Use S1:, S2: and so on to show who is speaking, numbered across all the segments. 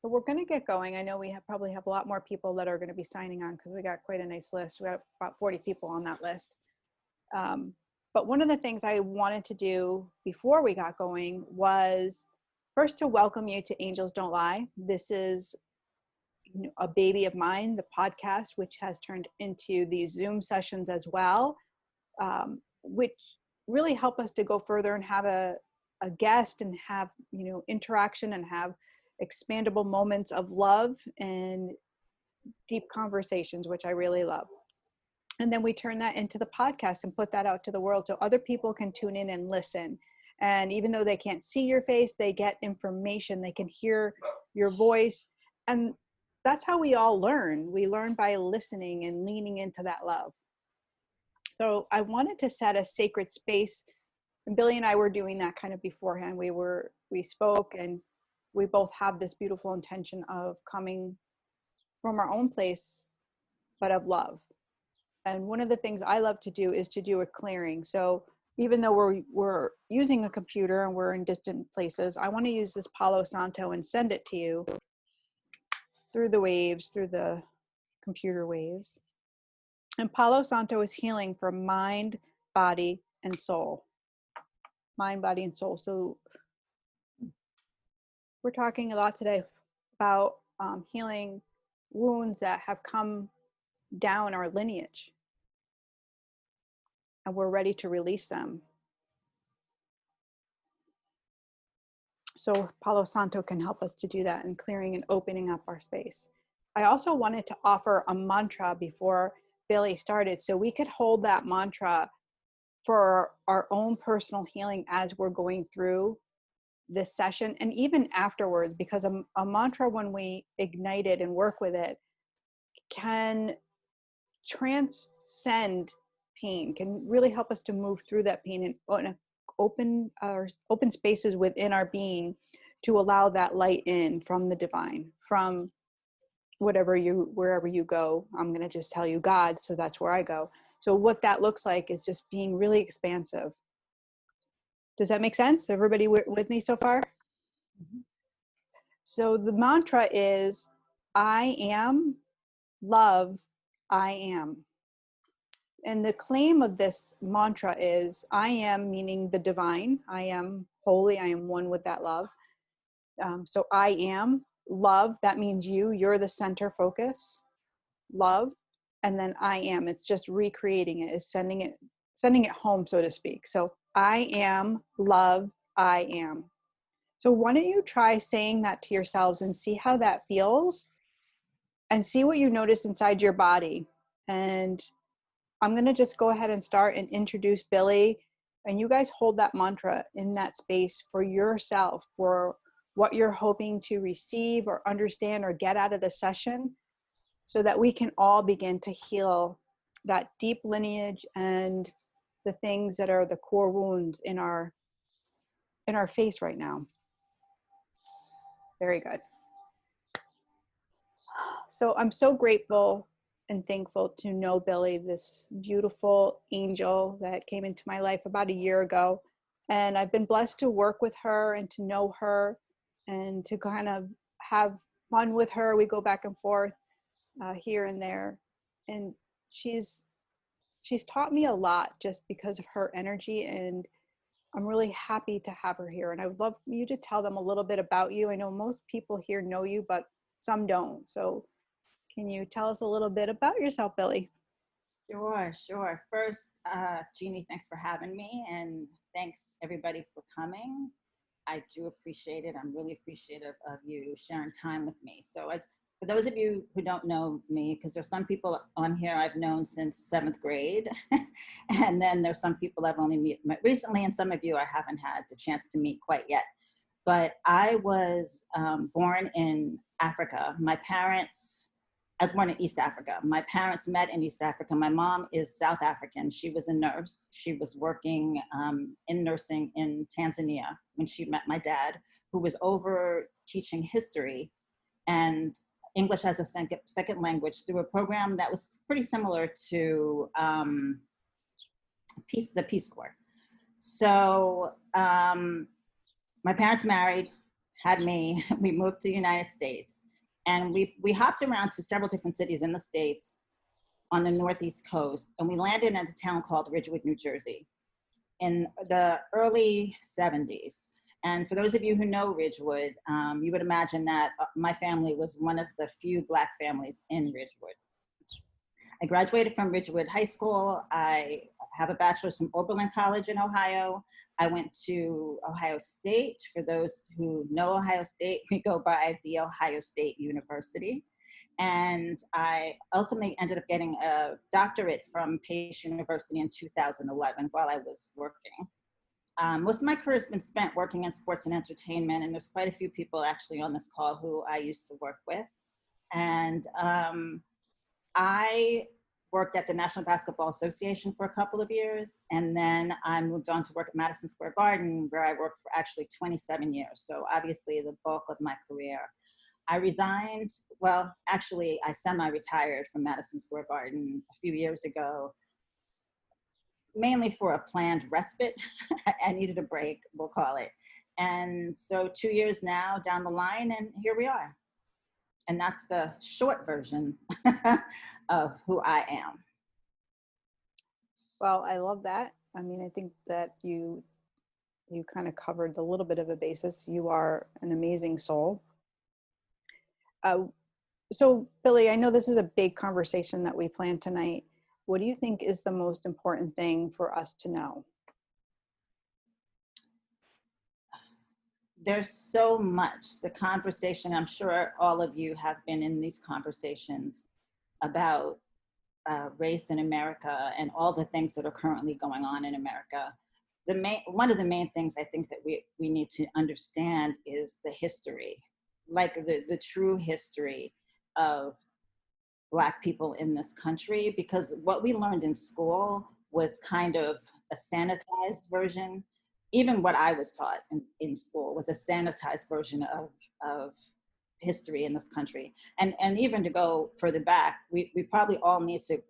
S1: So we're going to get going. I know we probably have a lot more people that are going to be signing on because we got quite a nice list. We got about 40 people on that list. But one of the things I wanted to do before we got going was first to welcome you to Angels Don't Lie. This is a baby of mine, the podcast, which has turned into these Zoom sessions as well, which really help us to go further and have a guest and have, interaction and have expandable moments of love and deep conversations, which I really love. And then we turn that into the podcast and put that out to the world so other people can tune in and listen. And even though they can't see your face, they get information, they can hear your voice. And that's how we all learn. We learn by listening and leaning into that love. So I wanted to set a sacred space, and Billie and I were doing that kind of beforehand. We spoke, and we both have this beautiful intention of coming from our own place, but of love. And one of the things I love to do is to do a clearing. So even though we're using a computer and we're in distant places, I want to use this Palo Santo and send it to you through the waves, through the computer waves. And Palo Santo is healing for mind, body, and soul. Mind, body, and soul. So we're talking a lot today about healing wounds that have come down our lineage. And we're ready to release them. So Palo Santo can help us to do that in clearing and opening up our space. I also wanted to offer a mantra before Billie started, so we could hold that mantra for our own personal healing as we're going through this session and even afterwards, because a mantra, when we ignite it and work with it, can transcend pain, can really help us to move through that pain and open spaces within our being to allow that light in from the divine, from wherever you go. I'm going to just tell you God, so that's where I go. So what that looks like is just being really expansive. Does that make sense? Everybody with me so far? Mm-hmm. So the mantra is, I am love, I am. And the claim of this mantra is, I am, meaning the divine. I am holy. I am one with that love. So I am love. That means you're the center focus, love. And then I am, it's just recreating it, is sending it home, so to speak. So I am love, I am. So why don't you try saying that to yourselves and see how that feels and see what you notice inside your body. And I'm going to just go ahead and start and introduce Billie, and you guys hold that mantra in that space for yourself, for what you're hoping to receive or understand or get out of the session, so that we can all begin to heal that deep lineage and the things that are the core wounds in our face right now. Very good. So I'm so grateful and thankful to know Billie, this beautiful angel that came into my life about a year ago. And I've been blessed to work with her and to know her and to kind of have fun with her. We go back and forth here and there. And she's taught me a lot just because of her energy. And I'm really happy to have her here. And I would love you to tell them a little bit about you. I know most people here know you, but some don't. So can you tell us a little bit about yourself, Billie?
S2: Sure. First, Jeannie, thanks for having me, and thanks everybody for coming. I do appreciate it. I'm really appreciative of you sharing time with me. So for those of you who don't know me, because there's some people on here I've known since 7th grade, and then there's some people I've only met recently, and some of you I haven't had the chance to meet quite yet. But I was born in Africa. I was born in East Africa. My parents met in East Africa. My mom is South African. She was a nurse. She was working in nursing in Tanzania when she met my dad, who was over teaching history and English as a second language through a program that was pretty similar to the Peace Corps. So my parents married, had me, we moved to the United States, and we hopped around to several different cities in the States on the Northeast coast, and we landed in a town called Ridgewood, New Jersey in the early 70s. And for those of you who know Ridgewood, you would imagine that my family was one of the few Black families in Ridgewood. I graduated from Ridgewood High School. I have a bachelor's from Oberlin College in Ohio. I went to Ohio State. For those who know Ohio State, we go by the Ohio State University. And I ultimately ended up getting a doctorate from Pace University in 2011 while I was working. Most of my career has been spent working in sports and entertainment, and there's quite a few people actually on this call who I used to work with. And I worked at the National Basketball Association for a couple of years, and then I moved on to work at Madison Square Garden, where I worked for actually 27 years. So obviously the bulk of my career. I resigned, well, actually I semi-retired from Madison Square Garden a few years ago, mainly for a planned respite. I needed a break, we'll call it. And so 2 years now down the line, and here we are. And that's the short version of who I am.
S1: Well, I love that. I mean, I think that you kind of covered a little bit of a basis. You are an amazing soul. So Billie, I know this is a big conversation that we planned tonight. What do you think is the most important thing for us to know?
S2: There's so much. The conversation, I'm sure all of you have been in these conversations about race in America and all the things that are currently going on in America. One of the main things I think that we need to understand is the history, like the true history of Black people in this country, because what we learned in school was kind of a sanitized version. Even what I was taught in school was a sanitized version of history in this country. And even to go further back, we probably all need to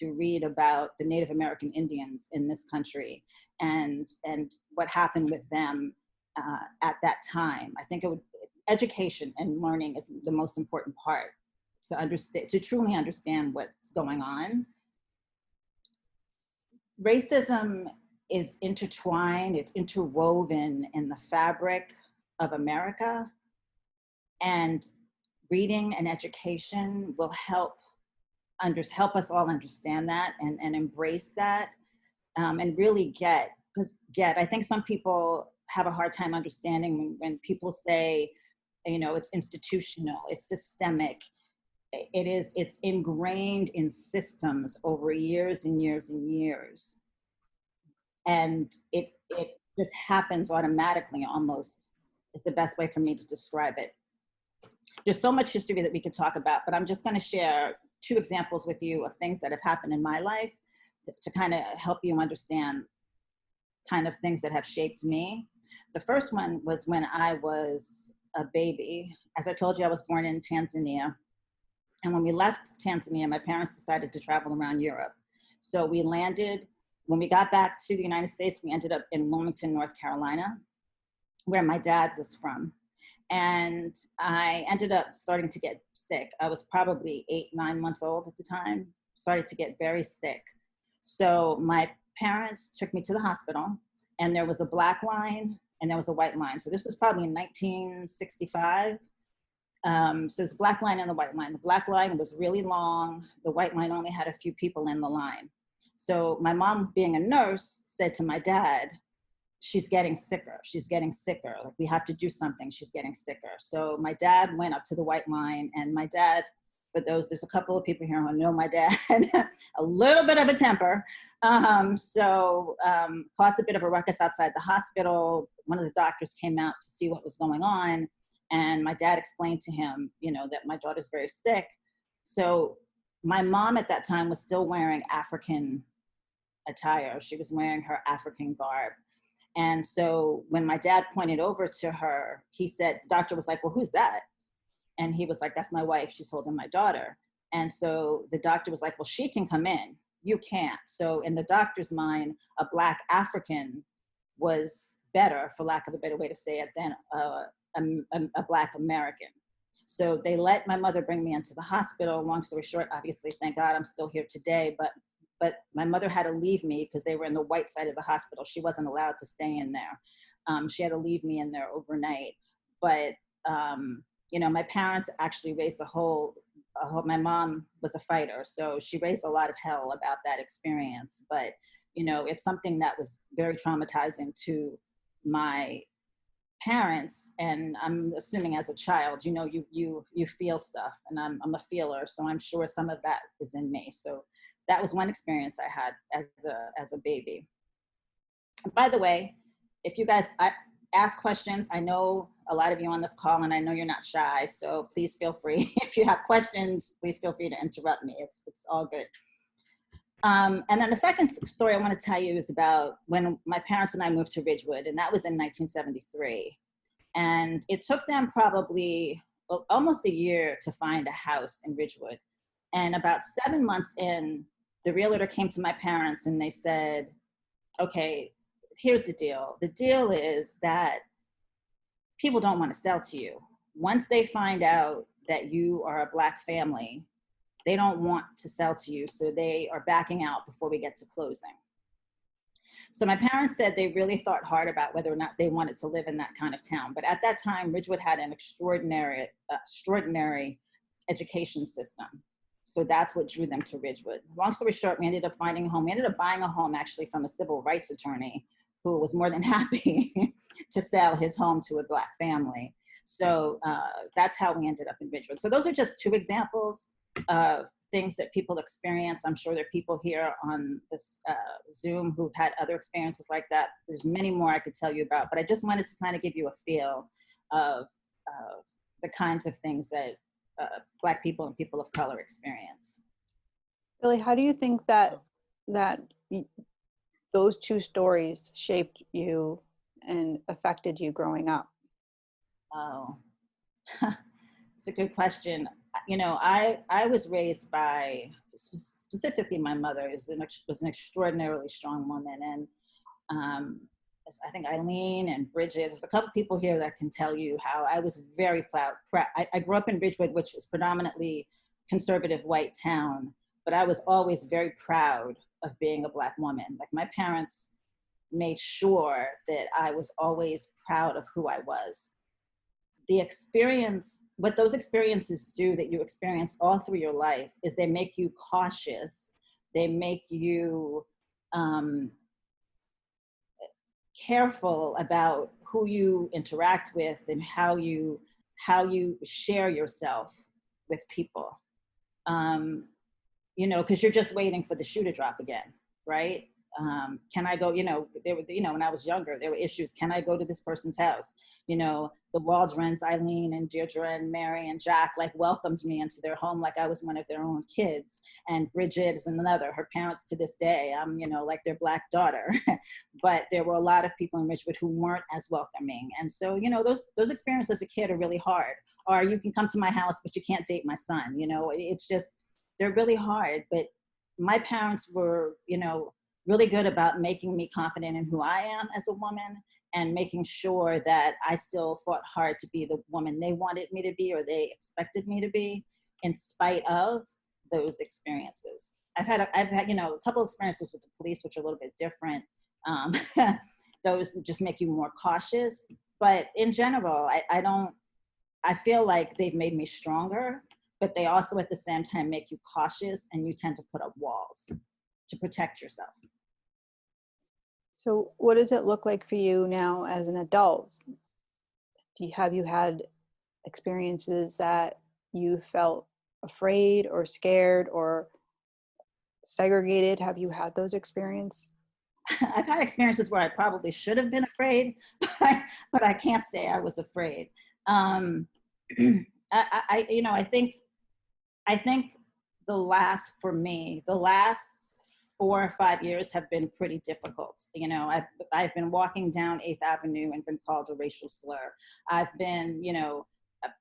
S2: read about the Native American Indians in this country and what happened with them at that time. I think education and learning is the most important part to truly understand what's going on. Racism is intertwined, it's interwoven in the fabric of America, and reading and education will help us all understand that and embrace that, and really I think some people have a hard time understanding when people say, it's institutional, it's systemic. It's ingrained in systems over years and years and years. And it just happens automatically, almost, is the best way for me to describe it. There's so much history that we could talk about, but I'm just going to share 2 examples with you of things that have happened in my life to kind of help you understand kind of things that have shaped me. The first one was when I was a baby. As I told you, I was born in Tanzania. And when we left Tanzania, my parents decided to travel around Europe. So we landed, when we got back to the United States, we ended up in Wilmington, North Carolina, where my dad was from. And I ended up starting to get sick. I was probably 8, 9 months old at the time, started to get very sick. So my parents took me to the hospital, and there was a black line and there was a white line. So this was probably in 1965. So there's a black line and the white line. The black line was really long. The white line only had a few people in the line. So my mom, being a nurse, said to my dad, she's getting sicker. She's getting sicker. Like, we have to do something. She's getting sicker. So my dad went up to the white line, and my dad, there's a couple of people here who know my dad, a little bit of a temper. Caused a bit of a ruckus outside the hospital. One of the doctors came out to see what was going on. And my dad explained to him, that my daughter's very sick. So my mom at that time was still wearing African attire. She was wearing her African garb. And so when my dad pointed over to her, the doctor was like, well, who's that? And he was like, that's my wife. She's holding my daughter. And so the doctor was like, well, she can come in. You can't. So in the doctor's mind, a Black African was better, for lack of a better way to say it, than a Black American. So they let my mother bring me into the hospital. Long story short, obviously, thank God I'm still here today, but my mother had to leave me because they were in the white side of the hospital. She wasn't allowed to stay in there. She had to leave me in there overnight. But, my parents actually raised my mom was a fighter, so she raised a lot of hell about that experience. But, it's something that was very traumatizing to my parents, and I'm assuming as a child, you feel stuff, and I'm a feeler, so I'm sure some of that is in me. So that was one experience I had as a baby. By the way, if you guys ask questions, I know a lot of you on this call, and I know you're not shy, so please feel free. If you have questions, please feel free to interrupt me. It's all good. And then the second story I want to tell you is about when my parents and I moved to Ridgewood, and that was in 1973. And it took them probably almost a year to find a house in Ridgewood. And about 7 months in, the realtor came to my parents and they said, okay, here's the deal. The deal is that people don't want to sell to you. Once they find out that you are a Black family, they don't want to sell to you, so they are backing out before we get to closing. So my parents said they really thought hard about whether or not they wanted to live in that kind of town. But at that time, Ridgewood had an extraordinary education system. So that's what drew them to Ridgewood. Long story short, we ended up finding a home. We ended up buying a home actually from a civil rights attorney who was more than happy to sell his home to a Black family. So that's how we ended up in Ridgewood. So those are just two examples of things that people experience. I'm sure there are people here on this Zoom who've had other experiences like that. There's many more I could tell you about, but I just wanted to kind of give you a feel of the kinds of things that Black people and people of color experience.
S1: Billie, how do you think that those two stories shaped you and affected you growing up?
S2: Oh, it's a good question. I was raised by, specifically my mother was an extraordinarily strong woman. And I think Eileen and Bridget, there's a couple people here that can tell you how I was very proud. I grew up in Ridgewood, which is predominantly conservative white town, but I was always very proud of being a Black woman. Like my parents made sure that I was always proud of who I was. The experience, what those experiences do that you experience all through your life is they make you cautious. They make you careful about who you interact with and how you share yourself with people. Because you're just waiting for the shoe to drop again, right? Can I go, there were, when I was younger, there were issues. Can I go to this person's house? The Waldrons, Eileen and Deirdre and Mary and Jack, welcomed me into their home like I was one of their own kids. And Bridget is another. Her parents to this day, I'm, like their Black daughter. But there were a lot of people in Ridgewood who weren't as welcoming. And so, those experiences as a kid are really hard. Or you can come to my house, but you can't date my son. It's just, they're really hard. But my parents were, really good about making me confident in who I am as a woman and making sure that I still fought hard to be the woman they wanted me to be or they expected me to be in spite of those experiences. I've had a couple experiences with the police, which are a little bit different. Those just make you more cautious. But in general, I feel like they've made me stronger, but they also at the same time make you cautious and you tend to put up walls to protect yourself.
S1: So what does it look like for you now as an adult? Have you had experiences that you felt afraid or scared or segregated? Have you had those experiences?
S2: I've had experiences where I probably should have been afraid, but I can't say I was afraid. I think the last 4 or 5 years have been pretty difficult. I've been walking down 8th Avenue and been called a racial slur. I've been,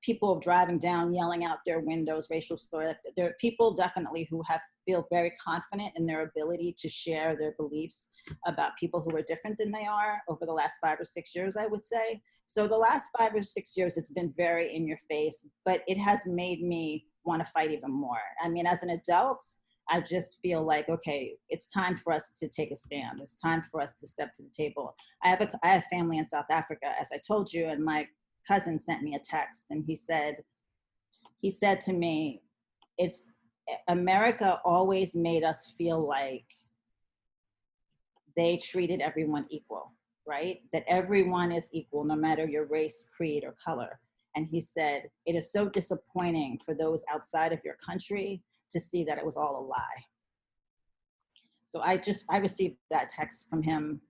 S2: people driving down, yelling out their windows, racial slur. There are people definitely who feel very confident in their ability to share their beliefs about people who are different than they are over the last 5 or 6 years, I would say. So the last 5 or 6 years, it's been very in your face, but it has made me want to fight even more. I mean, as an adult, I just feel like, okay, it's time for us to take a stand. It's time for us to step to the table. I have family in South Africa, as I told you, and my cousin sent me a text, and he said to me, it's America always made us feel like they treated everyone equal, right? That everyone is equal, no matter your race, creed, or color. And he said, it is so disappointing for those outside of your country to see that it was all a lie. So I received that text from him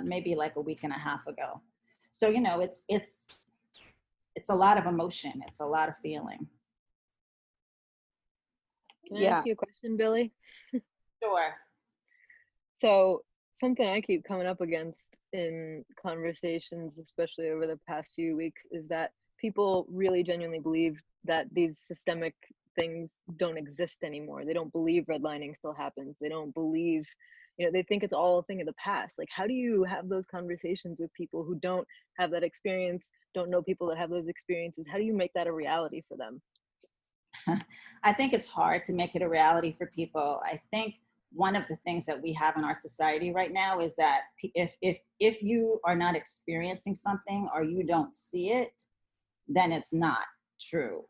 S2: maybe like a week and a half ago. So, you know, it's a lot of emotion. It's a lot of feeling.
S3: Can I ask you a question, Billie?
S2: Sure.
S3: So something I keep coming up against in conversations, especially over the past few weeks, is that people really genuinely believe that these systemic things don't exist anymore. They don't believe redlining still happens. They don't believe, you know, they think it's all a thing of the past. Like, how do you have those conversations with people who don't have that experience, don't know people that have those experiences? How do you make that a reality for them?
S2: I think it's hard to make it a reality for people. I think one of the things that we have in our society right now is that if you are not experiencing something or you don't see it, then it's not true,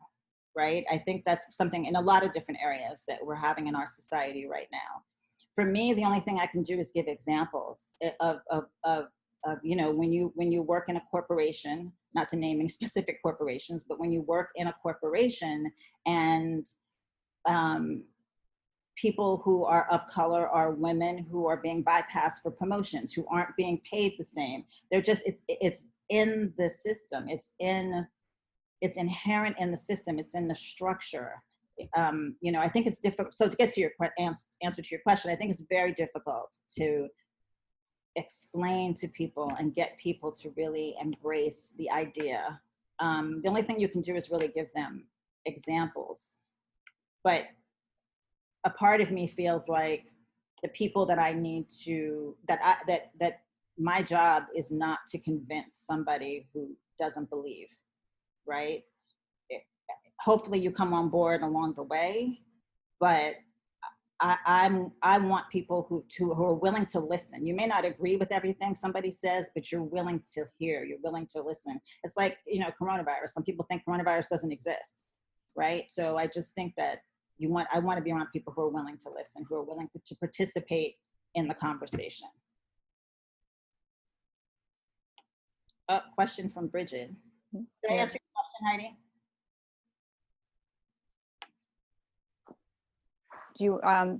S2: right? I think that's something in a lot of different areas that we're having in our society right now. For me, the only thing I can do is give examples of you know, when you work in a corporation, not to name any specific corporations, but when you work in a corporation and people who are of color are women who are being bypassed for promotions, who aren't being paid the same. They're just, it's in the system. It's inherent in the system. It's in the structure. You know, I think it's difficult. So to get to your answer to your question, I think it's very difficult to explain to people and get people to really embrace the idea. The only thing you can do is really give them examples. But a part of me feels like the people that I need to, that my job is not to convince somebody who doesn't believe, right? Hopefully you come on board along the way, but I want people who are willing to listen. You may not agree with everything somebody says, but you're willing to hear, you're willing to listen. It's like, you know, coronavirus. Some people think coronavirus doesn't exist, right? So I just think that I want to be around people who are willing to listen, who are willing to participate in the conversation. Question from Bridget. Did I answer your question, Heidi?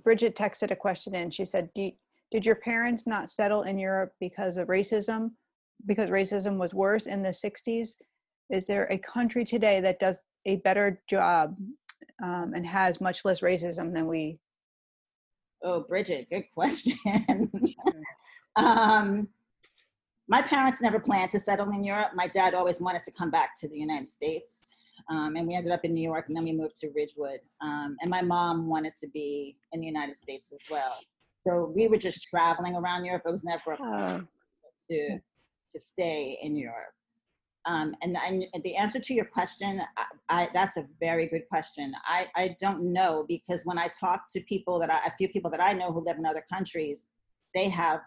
S1: Bridget texted a question in. She said, did your parents not settle in Europe because of racism? Because racism was worse in the 60s? Is there a country today that does a better job and has much less racism than we?
S2: Oh, Bridget, good question. My parents never planned to settle in Europe. My dad always wanted to come back to the United States. And we ended up in New York, and then we moved to Ridgewood. And my mom wanted to be in the United States as well. So we were just traveling around Europe. It was never a plan to stay in Europe. And the answer to your question, that's a very good question. I don't know, because when I talk to people a few people that I know who live in other countries, they have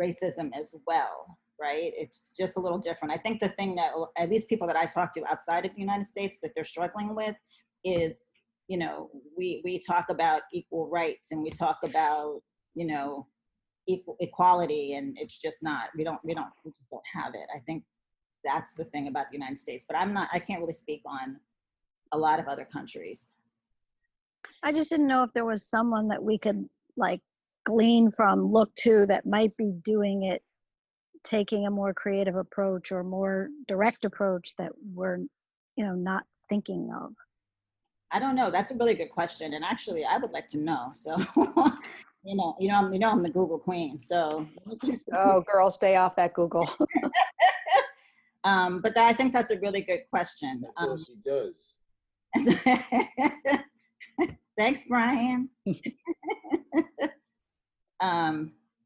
S2: racism as well, right? It's just a little different. I think the thing that at least people that I talk to outside of the United States that they're struggling with is, you know, we talk about equal rights and we talk about, you know, equality, and it's just not, we just don't have it. I think that's the thing about the United States, but I can't really speak on a lot of other countries.
S4: I just didn't know if there was someone that we could like glean from, look to, that might be doing it, taking a more creative approach or more direct approach that we're, you know, not thinking of.
S2: I don't know. That's a really good question, and actually, I would like to know. So, you know, I'm the Google queen. So,
S1: oh, girl, stay off that Google.
S2: But I think that's a really good question.
S5: Of course he does.
S2: Thanks, Brian.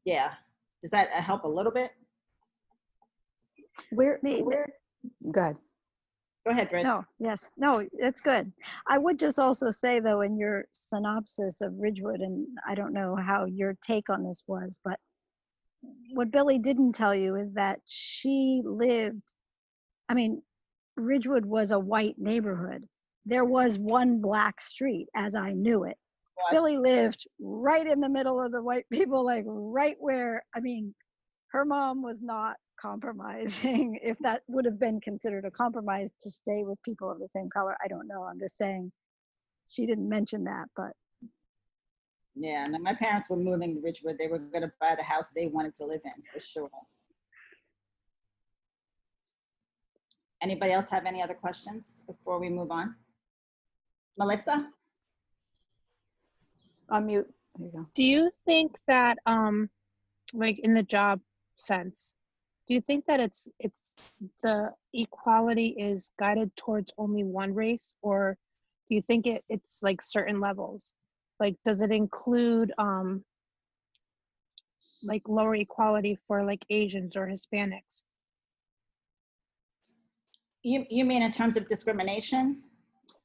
S2: Yeah, does that help a little bit?
S1: Where,
S4: Me-
S1: go ahead.
S2: Go ahead, Bridget.
S4: No, yes, no, it's good. I would just also say though, in your synopsis of Ridgewood, and I don't know how your take on this was, but what Billie didn't tell you is that she lived, I mean, Ridgewood was a white neighborhood. There was one black street as I knew it. Billie lived right in the middle of the white people, like right where, I mean, her mom was not compromising. If that would have been considered a compromise to stay with people of the same color, I don't know. I'm just saying she didn't mention that, but
S2: Yeah, no, my parents were moving to Ridgewood. They were going to buy the house they wanted to live in, for sure. Anybody else have any other questions before we move on? Melissa?
S1: Unmute. There you go.
S6: Do you think that, like in the job sense, do you think that it's the equality is guided towards only one race, or do you think it's like certain levels? Like, does it include like lower equality for like Asians or Hispanics?
S2: You mean in terms of discrimination?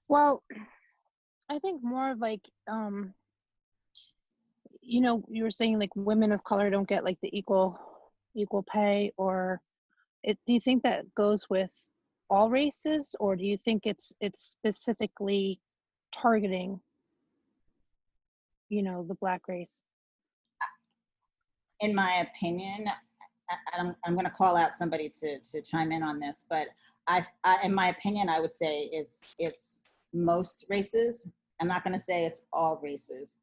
S6: Well, I think more of like, you know, you were saying like women of color don't get like the equal pay, or do you think that goes with all races, or do you think it's specifically targeting, you know, the Black race?
S2: In my opinion, I'm going to call out somebody to chime in on this, but in my opinion, I would say it's most races. I'm not going to say it's all races.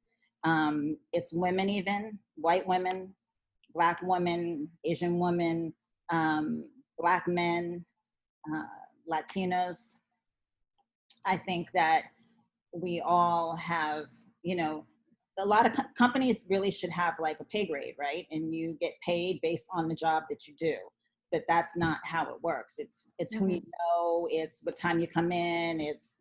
S2: It's women, even white women, Black women, Asian women, Black men, Latinos. I think that we all have, you know, a lot of companies really should have like a pay grade, right? And you get paid based on the job that you do. But that's not how it works. It's who you know, it's what time you come in, it's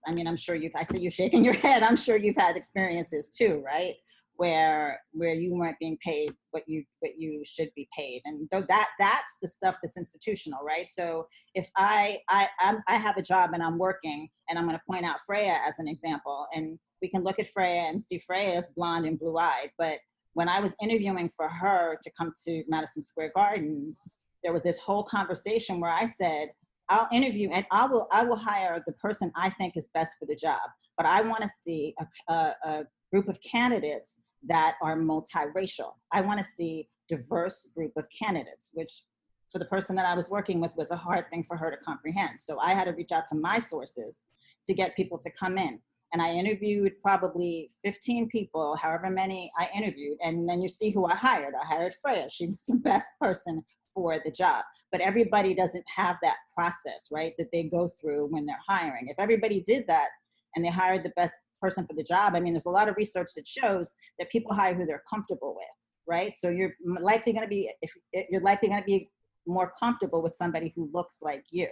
S2: I mean, I'm sure I see you shaking your head, I'm sure you've had experiences too, right? Where you weren't being paid what you should be paid. And though that's the stuff that's institutional, right? So if I have a job and I'm working, and I'm going to point out Freya as an example, and we can look at Freya and see Freya is blonde and blue-eyed, but when I was interviewing for her to come to Madison Square Garden, there was this whole conversation where I said, I'll interview and I will hire the person I think is best for the job, but I want to see a group of candidates that are multiracial. I want to see diverse group of candidates, which for the person that I was working with was a hard thing for her to comprehend. So I had to reach out to my sources to get people to come in. And I interviewed probably 15 people, however many I interviewed. And then you see who I hired. I hired Freya. She was the best person for the job. But everybody doesn't have that process, right, that they go through when they're hiring. If everybody did that and they hired the best person for the job, I mean, there's a lot of research that shows that people hire who they're comfortable with, right? So you're likely going to be more comfortable with somebody who looks like you.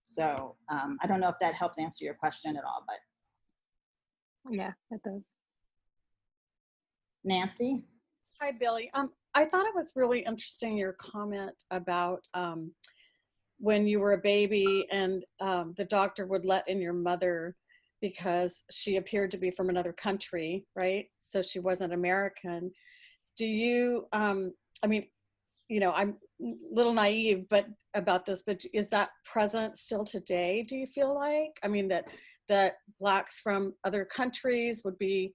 S2: So I don't know if that helps answer your question at all, but.
S6: Yeah, it does.
S2: Nancy?
S7: Hi, Billie. I thought it was really interesting, your comment about when you were a baby and the doctor would let in your mother because she appeared to be from another country, right? So she wasn't American. Do you, I mean, you know, I'm a little naive about this, but is that present still today, do you feel like? I mean, that Blacks from other countries would be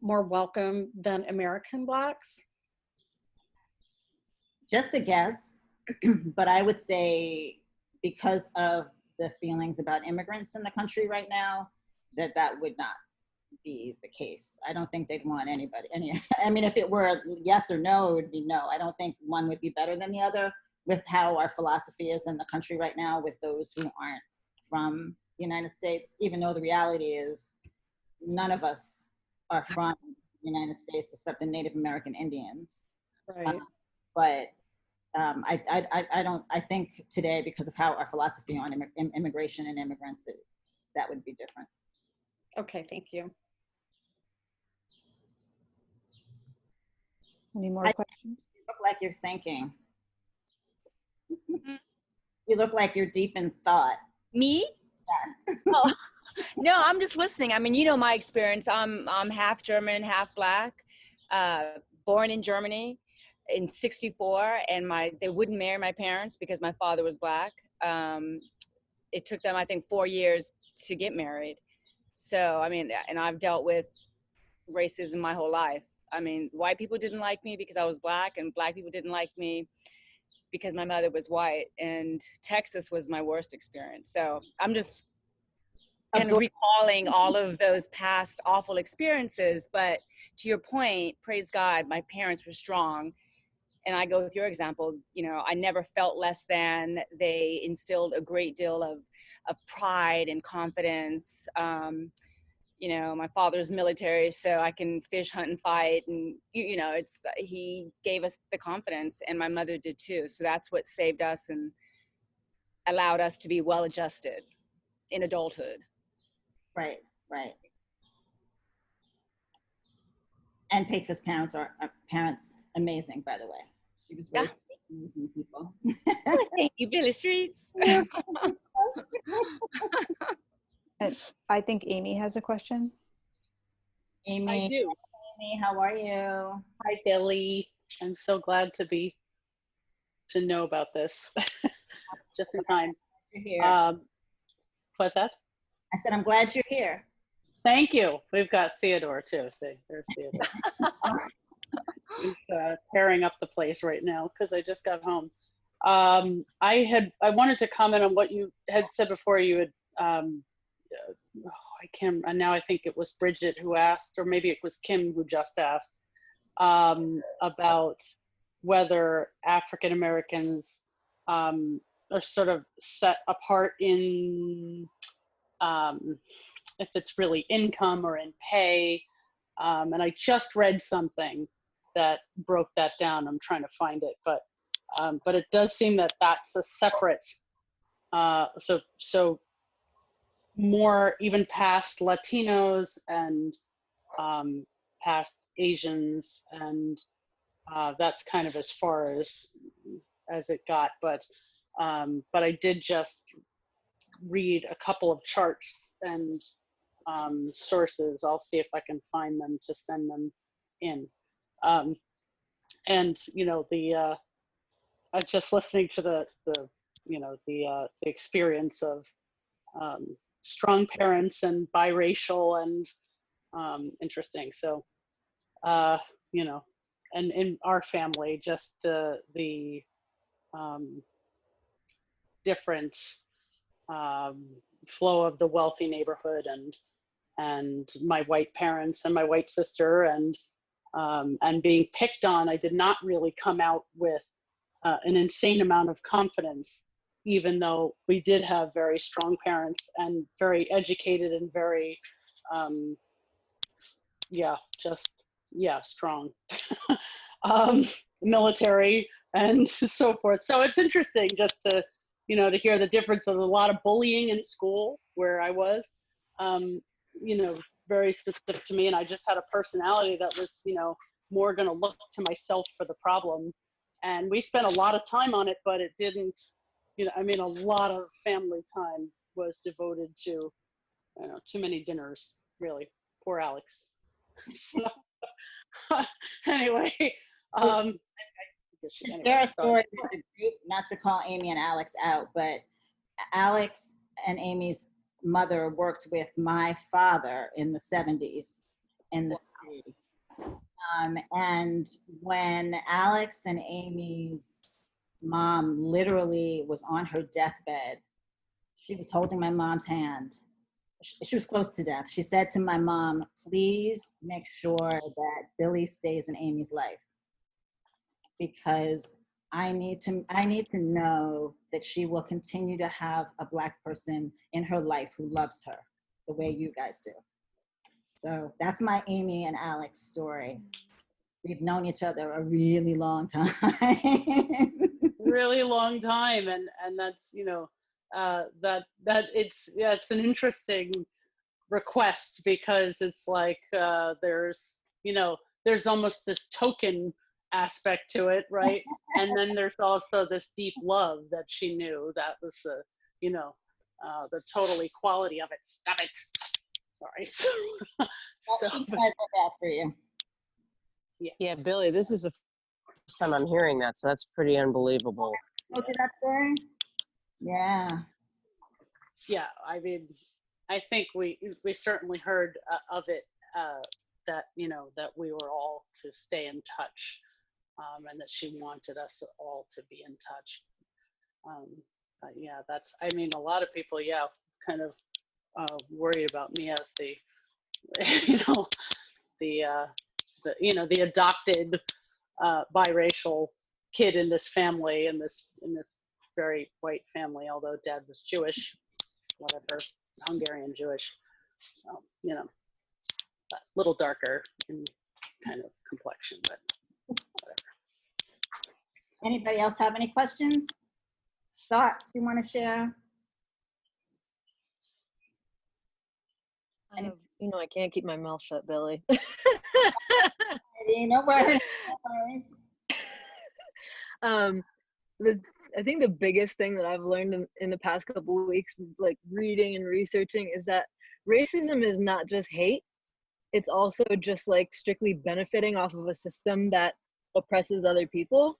S7: more welcome than American Blacks?
S2: Just a guess, but I would say because of the feelings about immigrants in the country right now, that would not be the case. I don't think they'd want anybody. I mean, if it were yes or no, it would be no. I don't think one would be better than the other with how our philosophy is in the country right now with those who aren't from the United States, even though the reality is none of us are from the United States except the Native American Indians.
S7: Right.
S2: But I think today, because of how our philosophy on immigration and immigrants, that would be different.
S7: Okay, thank you.
S1: Any more questions?
S2: You look like you're thinking. You look like you're deep in thought.
S5: Me?
S2: Yes.
S5: Oh, no, I'm just listening. I mean, you know my experience. I'm half German, half Black, born in Germany in '64, and they wouldn't marry my parents because my father was Black. It took them, I think, 4 years to get married. So, I mean, and I've dealt with racism my whole life. I mean, white people didn't like me because I was Black, and Black people didn't like me because my mother was white, and Texas was my worst experience. So I'm just kind of recalling all of those past awful experiences. But to your point, praise God, my parents were strong. And I go with your example, you know, I never felt less than. They instilled a great deal of pride and confidence. You know, my father's military, so I can fish, hunt, and fight. And, you know, he gave us the confidence, and my mother did too. So that's what saved us and allowed us to be well-adjusted in adulthood.
S2: Right, right. And Petra's parents are parents amazing, by the way. She was raised with amazing people.
S5: Thank you, Billie Streets.
S1: And I think Amy has a question.
S2: Amy,
S8: I do.
S2: Amy, how are you?
S8: Hi, Billie. I'm so glad to know about this just in time.
S2: You're here.
S8: What's that?
S2: I said, I'm glad you're here.
S8: Thank you. We've got Theodore too. See, there's Theodore. He's tearing up the place right now because I just got home. I wanted to comment on what you had said before. You had I can't. And now I think it was Bridget who asked, or maybe it was Kim who just asked about whether African Americans are sort of set apart in if it's really income or in pay. And I just read something that broke that down. I'm trying to find it, but it does seem that that's a separate. So more even past Latinos and past Asians, and that's kind of as far as it got. But I did just read a couple of charts and sources. I'll see if I can find them to send them in. And you know, I just listening to the experience of strong parents and biracial and interesting. So you know, and in our family, just the different flow of the wealthy neighborhood and my white parents and my white sister and being picked on. I did not really come out with an insane amount of confidence, even though we did have very strong parents and very educated and very strong military and so forth. So it's interesting just to to hear the difference of a lot of bullying in school where I was, very specific to me. And I just had a personality that was, more going to look to myself for the problem. And we spent a lot of time on it, but it didn't, a lot of family time was devoted to, too many dinners, really. Poor Alex. So, anyway,
S2: share a story with the group, not to call Amy and Alex out, but Alex and Amy's mother worked with my father in the 70s in the city. And when Alex and Amy's mom literally was on her deathbed, she was holding my mom's hand. She was close to death. She said to my mom, please make sure that Billie stays in Amy's life, because I need to know that she will continue to have a Black person in her life who loves her the way you guys do. So that's my Amy and Alex story. we've known each other a really long time.
S8: Really long time, and that's, you know, that it's, yeah, it's an interesting request, because it's like, there's, you know, there's almost this token aspect to it, right? And then there's also this deep love that she knew, that was the, you know, the total equality of it. Stop it. Sorry.
S2: Well, she tried her best for you.
S9: Yeah, Billy, this is the first time I'm hearing that, so that's pretty unbelievable.
S2: Told you that story? Yeah.
S8: Yeah, I mean, I think we certainly heard of it, that, you know, that we were all to stay in touch, and that she wanted us all to be in touch. But yeah, that's, I mean, a lot of people, yeah, kind of worried about me as the, you know, the you know, the adopted biracial kid in this family, in this very white family, although dad was Jewish, whatever, Hungarian Jewish, so, you know, a little darker in kind of complexion, but whatever.
S2: Anybody else have any questions, thoughts you want to share?
S3: You know, I can't keep my mouth shut, Billy.
S2: No worries. No worries.
S3: I think the biggest thing that I've learned in the past couple of weeks, like reading and researching, is that racism is not just hate. It's also just like strictly benefiting off of a system that oppresses other people.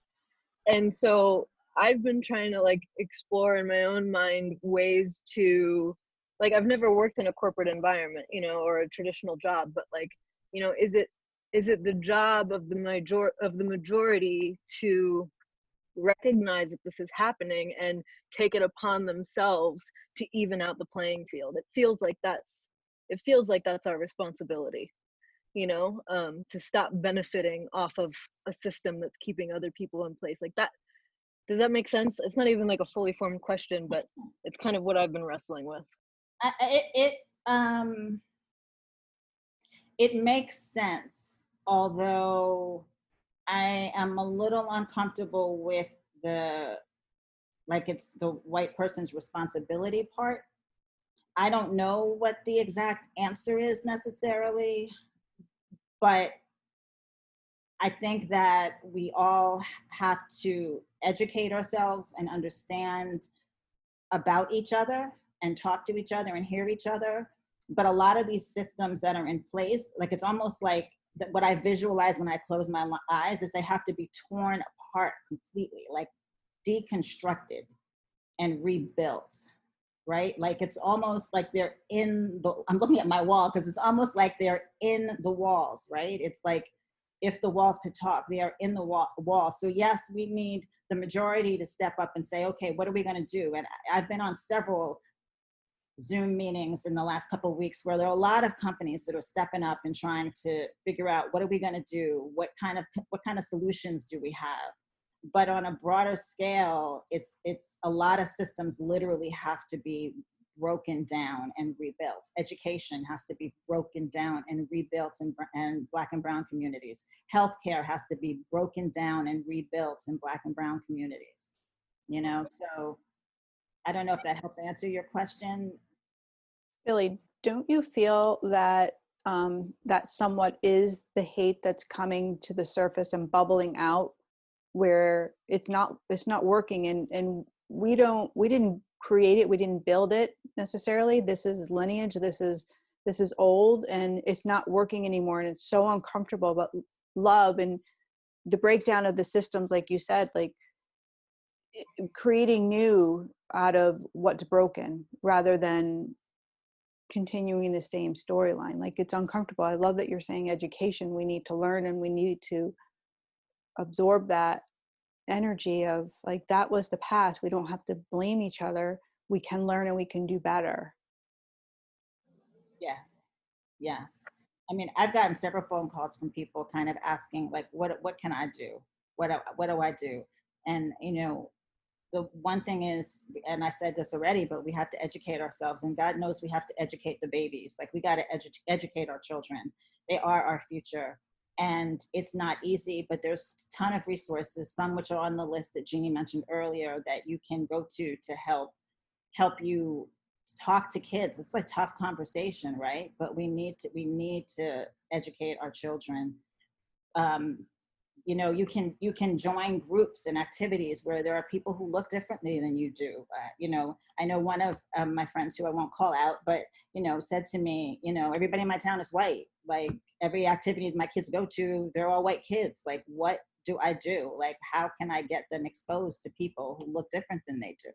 S3: And so I've been trying to like explore in my own mind ways to, like, I've never worked in a corporate environment, you know, or a traditional job, but like, you know, is it the job of the majority to recognize that this is happening and take it upon themselves to even out the playing field? It feels like that's our responsibility, you know, to stop benefiting off of a system that's keeping other people in place like that. Does that make sense? It's not even like a fully formed question, but it's kind of what I've been wrestling with.
S2: It makes sense, although I am a little uncomfortable with it's the white person's responsibility part. I don't know what the exact answer is necessarily, but I think that we all have to educate ourselves and understand about each other and talk to each other and hear each other. But a lot of these systems that are in place, like, it's almost like what I visualize when I close my eyes is they have to be torn apart completely, like deconstructed and rebuilt, right? Like, it's almost like they're I'm looking at my wall because it's almost like they're in the walls, right? It's like, if the walls could talk, they are in the wall. So yes, we need the majority to step up and say, okay, what are we going to do? And I've been on several Zoom meetings in the last couple of weeks where there are a lot of companies that are stepping up and trying to figure out, what are we going to do? What kind of solutions do we have? But on a broader scale, it's a lot of systems literally have to be broken down and rebuilt. Education has to be broken down and rebuilt in Black and Brown communities. Healthcare has to be broken down and rebuilt in Black and Brown communities. You know, so I don't know if that helps answer your question.
S1: Billy, don't you feel that that somewhat is the hate that's coming to the surface and bubbling out, where it's not working, and we didn't create it, we didn't build it necessarily. This is lineage, this is old, and it's not working anymore, and it's so uncomfortable. But love and the breakdown of the systems, like you said, like creating new out of what's broken rather than continuing the same storyline. Like, it's uncomfortable. I love that you're saying education. We need to learn, and we need to absorb that energy of, like, that was the past. We don't have to blame each other. We can learn and we can do better.
S2: Yes. I mean, I've gotten several phone calls from people kind of asking, like, what can I do? What do I do? And, you know, the one thing is, and I said this already, but we have to educate ourselves, and God knows we have to educate the babies. Like, we got to educate our children. They are our future. And it's not easy, but there's a ton of resources, some which are on the list that Jeannie mentioned earlier, that you can go to help you talk to kids. It's a tough conversation, right? But we need to educate our children. You know, you can join groups and activities where there are people who look differently than you do. You know, I know one of my friends, who I won't call out, but, you know, said to me, you know, everybody in my town is white. Like, every activity my kids go to, they're all white kids. Like, what do I do? Like, how can I get them exposed to people who look different than they do?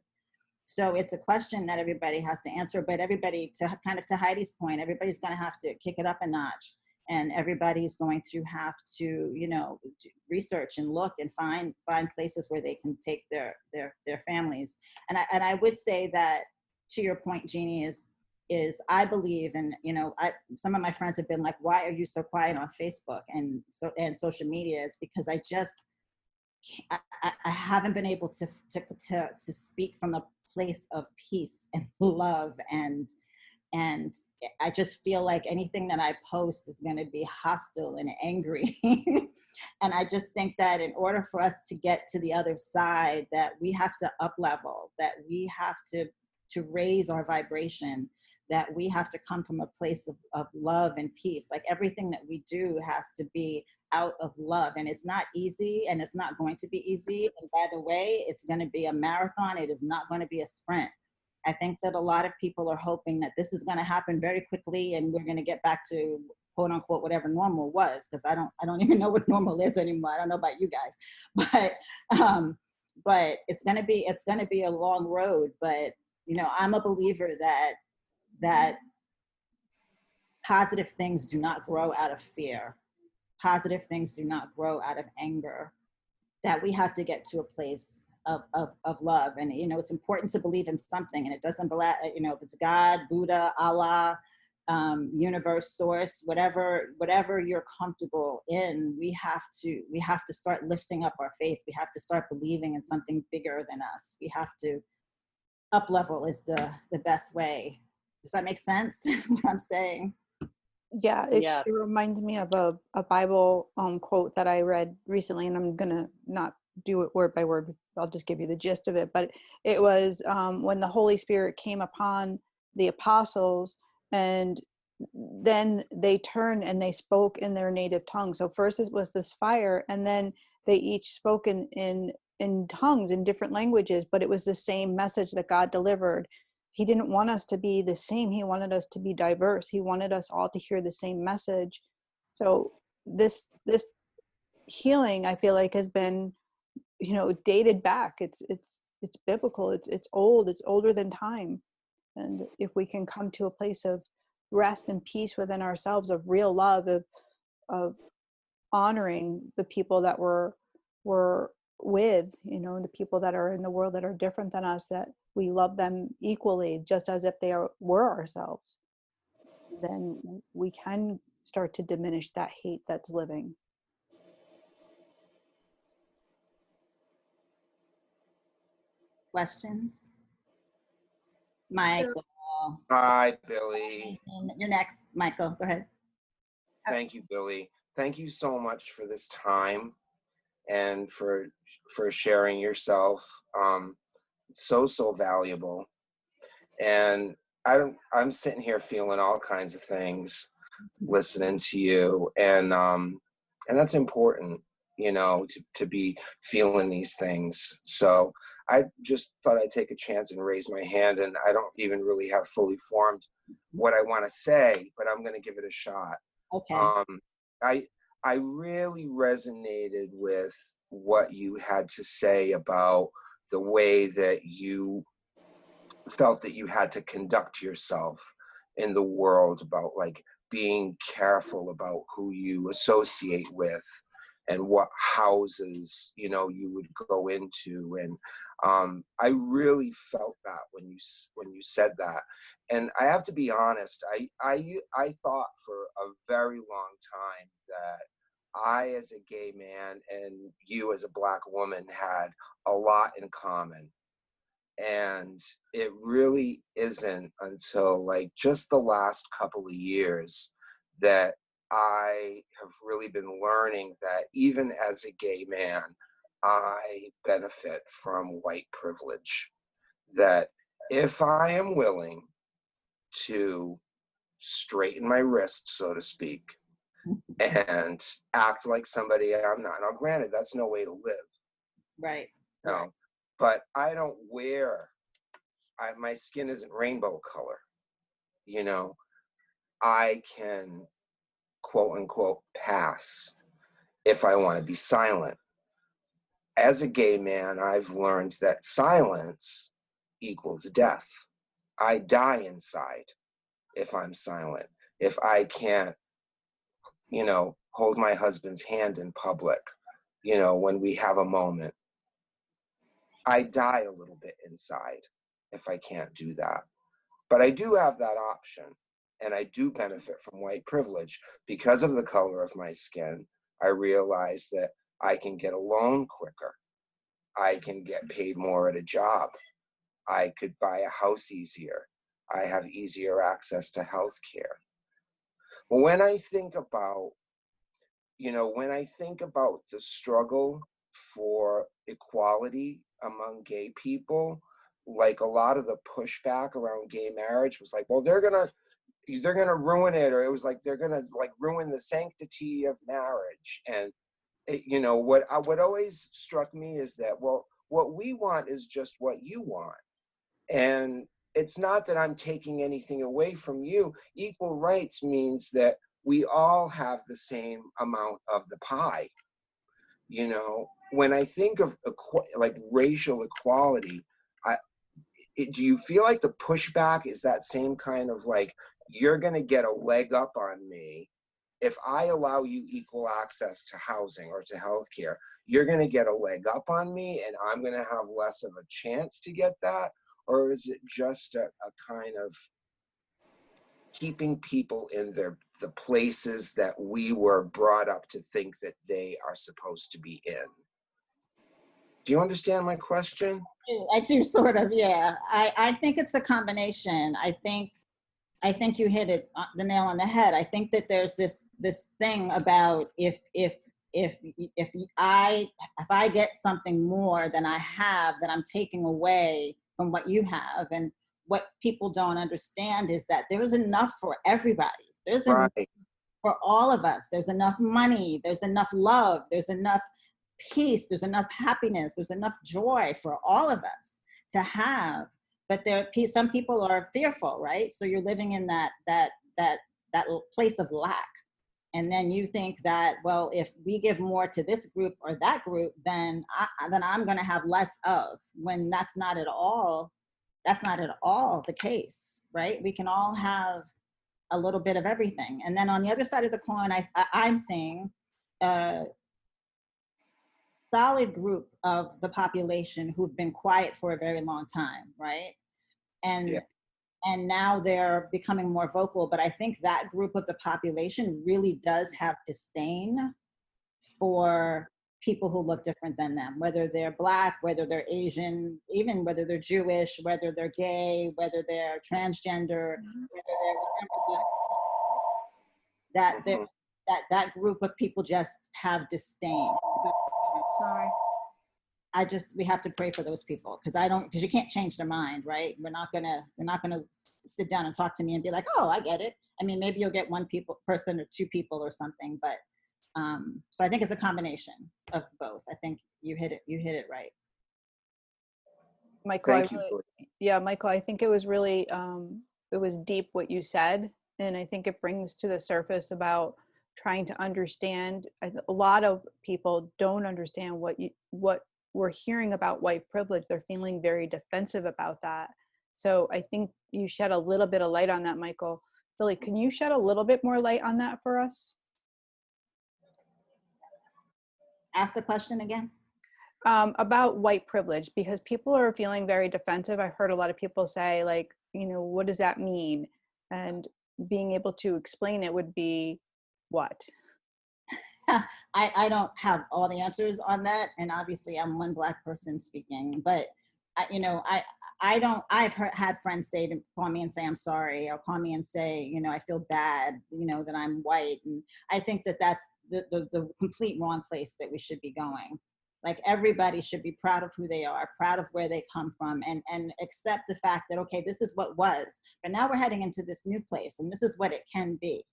S2: So it's a question that everybody has to answer, but everybody, to Heidi's point, everybody's going to have to kick it up a notch, and everybody's going to have to, you know, research and look and find places where they can take their families. And I would say that, to your point, Jeannie, is I believe, and, you know, some of my friends have been like, why are you so quiet on Facebook and social media? It's because I haven't been able to speak from a place of peace and love, and I just feel like anything that I post is going to be hostile and angry. And I just think that in order for us to get to the other side, that we have to up level, that we have to raise our vibration, that we have to come from a place of love and peace. Like, everything that we do has to be out of love, and it's not easy, and it's not going to be easy. And by the way, it's going to be a marathon. It is not going to be a sprint. I think that a lot of people are hoping that this is going to happen very quickly, and we're going to get back to, quote unquote, whatever normal was, because I don't even know what normal is anymore. I don't know about you guys, but it's going to be a long road. But, you know, I'm a believer that positive things do not grow out of fear. Positive things do not grow out of anger, that we have to get to a place of love. And, you know, it's important to believe in something, and it doesn't, you know, if it's God, Buddha, Allah, universe, source, whatever you're comfortable in, we have to start lifting up our faith. We have to start believing in something bigger than us. We have to up level is the best way. Does that make sense? What I'm saying?
S1: Yeah,
S8: Yeah.
S1: it reminds me of a Bible quote that I read recently, and I'm gonna not do it word by word. I'll just give you the gist of it. But it was when the Holy Spirit came upon the apostles, and then they turned and they spoke in their native tongue. So first it was this fire, and then they each spoke in tongues, in different languages, but it was the same message that God delivered. He didn't want us to be the same. He wanted us to be diverse. He wanted us all to hear the same message. So this healing, I feel like, has been, you know, dated back. It's biblical. It's old. It's older than time. And if we can come to a place of rest and peace within ourselves, of real love, of honoring the people that we're with, you know, the people that are in the world that are different than us, that we love them equally, just as if they were ourselves, then we can start to diminish that hate that's living.
S2: Questions? Michael.
S10: Hi, Billie.
S2: You're next, Michael. Go ahead.
S10: Thank you, Billie. Thank you so much for this time and for sharing yourself. So valuable. And I'm sitting here feeling all kinds of things listening to you, and that's important, you know, to be feeling these things. So I just thought I'd take a chance and raise my hand, and I don't even really have fully formed what I want to say, but I'm going to give it a shot.
S2: Okay.
S10: I really resonated with what you had to say about the way that you felt that you had to conduct yourself in the world, about like being careful about who you associate with and what houses, you know, you would go into. And I really felt that when you said that. And I have to be honest, I thought for a very long time that I, as a gay man, and you as a Black woman, had a lot in common. And it really isn't until like just the last couple of years that I have really been learning that even as a gay man, I benefit from white privilege. That if I am willing to straighten my wrist, so to speak, and act like somebody I'm not. Now, granted, that's no way to live.
S2: Right.
S10: No,
S2: Right.
S10: but I don't wear, my skin isn't rainbow color. You know, I can quote unquote pass if I want to be silent. As a gay man, I've learned that silence equals death. I die inside if I'm silent. If I can't, hold my husband's hand in public, when we have a moment, I die a little bit inside if I can't do that. But I do have that option, and I do benefit from white privilege. Because of the color of my skin, I realize that I can get a loan quicker. I can get paid more at a job. I could buy a house easier. I have easier access to health care. When I think about, the struggle for equality among gay people, like a lot of the pushback around gay marriage was like, well, they're gonna ruin it, or it was like they're gonna like ruin the sanctity of marriage. And what always struck me is that, well, what we want is just what you want. And it's not that I'm taking anything away from you. Equal rights means that we all have the same amount of the pie. When I think of like racial equality, do you feel like the pushback is that same kind of like, you're going to get a leg up on me if I allow you equal access to housing or to healthcare? You're going to get a leg up on me, and I'm going to have less of a chance to get that? Or is it just a kind of keeping people in the places that we were brought up to think that they are supposed to be in? Do you understand my question?
S2: I do sort of, yeah. I think it's a combination. I think you hit it the nail on the head. I think that there's this thing about if I get something more than I have, that I'm taking away from what you have. And what people don't understand is that there's enough for everybody. There's enough for all of us. There's enough money. There's enough love. There's enough peace. There's enough happiness. There's enough joy for all of us to have. But some people are fearful, right? So you're living in that place of lack. And then you think that, well, if we give more to this group or that group, then I'm going to have less of, when that's not at all the case, right? We can all have a little bit of everything. And then on the other side of the coin, I'm seeing a solid group of the population who've been quiet for a very long time, right? And now they're becoming more vocal. But I think that group of the population really does have disdain for people who look different than them, whether they're Black, whether they're Asian, even whether they're Jewish, whether they're gay, whether they're transgender, whether they're whatever. That group of people just have disdain.
S1: Sorry.
S2: We have to pray for those people, because you can't change their mind, right? They're not gonna sit down and talk to me and be like, oh, I get it. I mean, maybe you'll get one person or two people or something, but so I think it's a combination of both. I think you hit it right.
S1: Michael,
S10: Thank you.
S1: Michael, I think it was really, it was deep what you said. And I think it brings to the surface about trying to understand. A lot of people don't understand what we're hearing about white privilege. They're feeling very defensive about that. So I think you shed a little bit of light on that, Michael. Billie, can you shed a little bit more light on that for us?
S2: Ask the question again.
S1: About white privilege, because people are feeling very defensive. I've heard a lot of people say, like, what does that mean? And being able to explain it would be what?
S2: I don't have all the answers on that. And obviously I'm one Black person speaking, but had friends call me and say, I'm sorry, or call me and say, I feel bad, that I'm white. And I think that that's the complete wrong place that we should be going. Like, everybody should be proud of who they are, proud of where they come from, and accept the fact that, okay, this is what was, but now we're heading into this new place, and this is what it can be,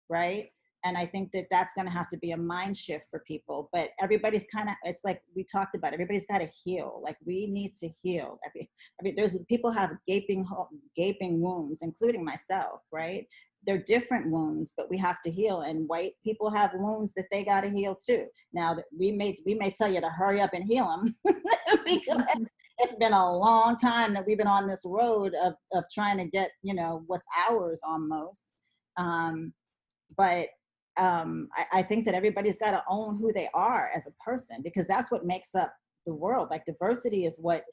S2: right? And I think that that's going to have to be a mind shift for people. But everybody's it's like we talked about, everybody's got to heal. Like, we need to heal. There's people have gaping wounds, including myself, right? They're different wounds, but we have to heal. And white people have wounds that they got to heal too. Now, that we may tell you to hurry up and heal them because it's been a long time that we've been on this road of trying to get, what's ours almost. I think that everybody's got to own who they are as a person, because that's what makes up the world. Like, diversity is what,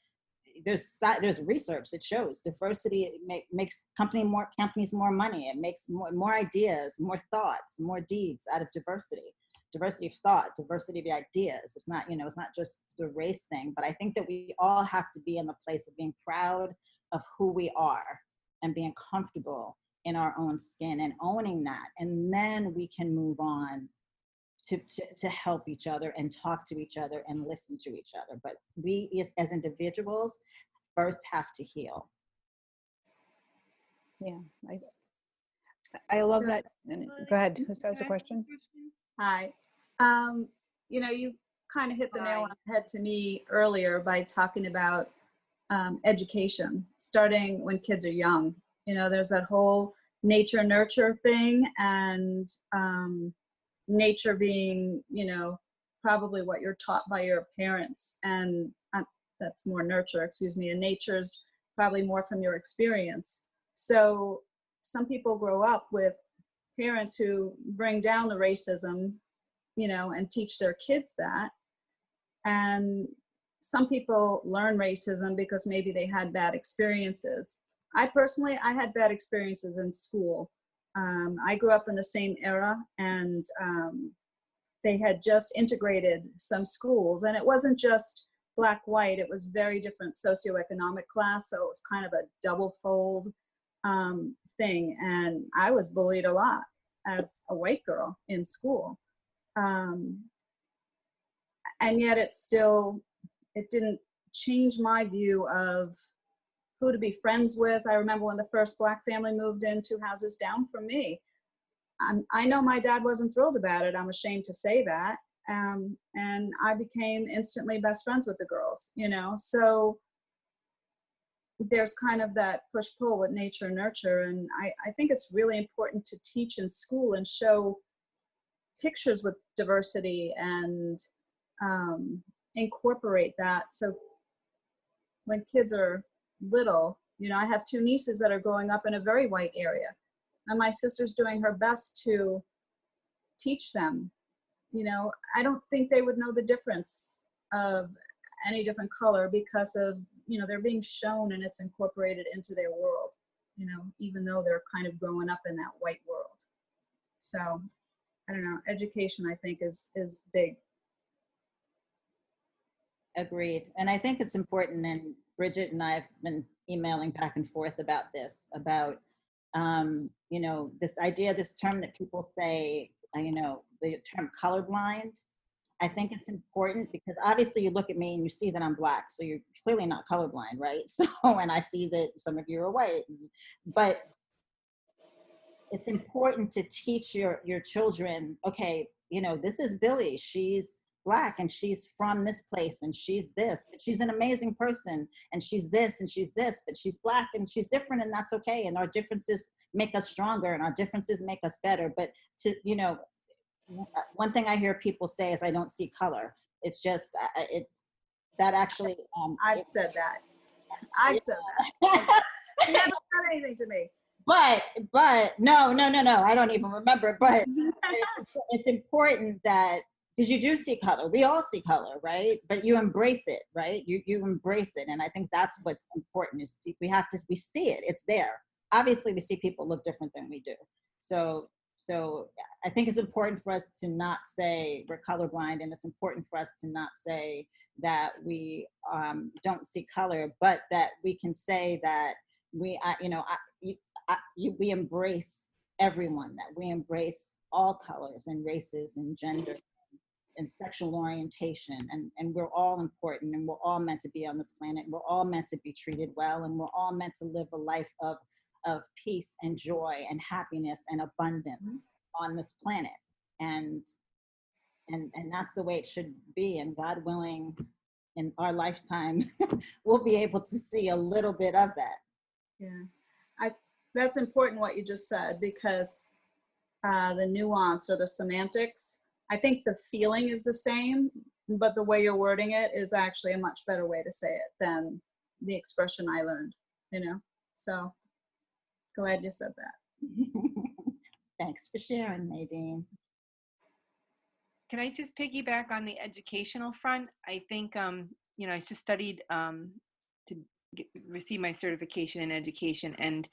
S2: there's research that shows diversity makes companies more money. It makes more ideas, more thoughts, more deeds out of diversity of thought, diversity of ideas. It's not, it's not just the race thing, but I think that we all have to be in the place of being proud of who we are and being comfortable in our own skin and owning that. And then we can move on to help each other and talk to each other and listen to each other. But we as individuals first have to heal.
S1: Yeah, I love that. And go ahead. Who has a question?
S11: Hi. You kind of hit the nail on the head to me earlier by talking about education, starting when kids are young. There's that whole nature nurture thing, and nature being, probably what you're taught by your parents, and that's more nurture, and nature's probably more from your experience. So some people grow up with parents who bring down the racism, and teach their kids that. And some people learn racism because maybe they had bad experiences. I had bad experiences in school. I grew up in the same era, and they had just integrated some schools, and it wasn't just black, white, it was very different socioeconomic class. So it was kind of a double fold thing. And I was bullied a lot as a white girl in school. And yet it didn't change my view of who to be friends with. I remember when the first black family moved in 2 houses down from me. I know my dad wasn't thrilled about it. I'm ashamed to say that. And I became instantly best friends with the girls, So there's kind of that push-pull with nature and nurture. And I think it's really important to teach in school and show pictures with diversity and incorporate that. So when kids are little, I have 2 nieces that are growing up in a very white area, and my sister's doing her best to teach them. I don't think they would know the difference of any different color because of, they're being shown and it's incorporated into their world, even though they're kind of growing up in that white world. So I don't know, education I think is big.
S2: Agreed. And I think it's important, and Bridget and I have been emailing back and forth about this, about, this idea, this term that people say, the term colorblind. I think it's important because obviously you look at me and you see that I'm black, so you're clearly not colorblind, right? So, and I see that some of you are white, but it's important to teach your children, okay, this is Billie, she's black and she's from this place and she's this, but she's an amazing person, and she's this and she's this, but she's black and she's different, and that's okay. And our differences make us stronger and our differences make us better. But one thing I hear people say is, I don't see color. It's just, that actually.
S11: I've said that. I've said that. You never said anything to me.
S2: But no, I don't even remember. But it's important that, because you do see color. We all see color, right? But you embrace it, right? You embrace it. And I think that's what's important, is we see it. It's there. Obviously, we see people look different than we do. So So I think it's important for us to not say we're colorblind, and it's important for us to not say that we don't see color, but that we can say that we, we embrace everyone, that we embrace all colors and races and gender and sexual orientation, and we're all important, and we're all meant to be on this planet, and we're all meant to be treated well, and we're all meant to live a life of peace and joy and happiness and abundance on this planet. And that's the way it should be. And God willing, in our lifetime, we'll be able to see a little bit of that.
S11: Yeah, that's important what you just said, because the nuance or the semantics, I think the feeling is the same, but the way you're wording it is actually a much better way to say it than the expression I learned, So glad you said that.
S2: Thanks for sharing, Nadine.
S12: Can I just piggyback on the educational front? I think, I just studied to receive my certification in education, and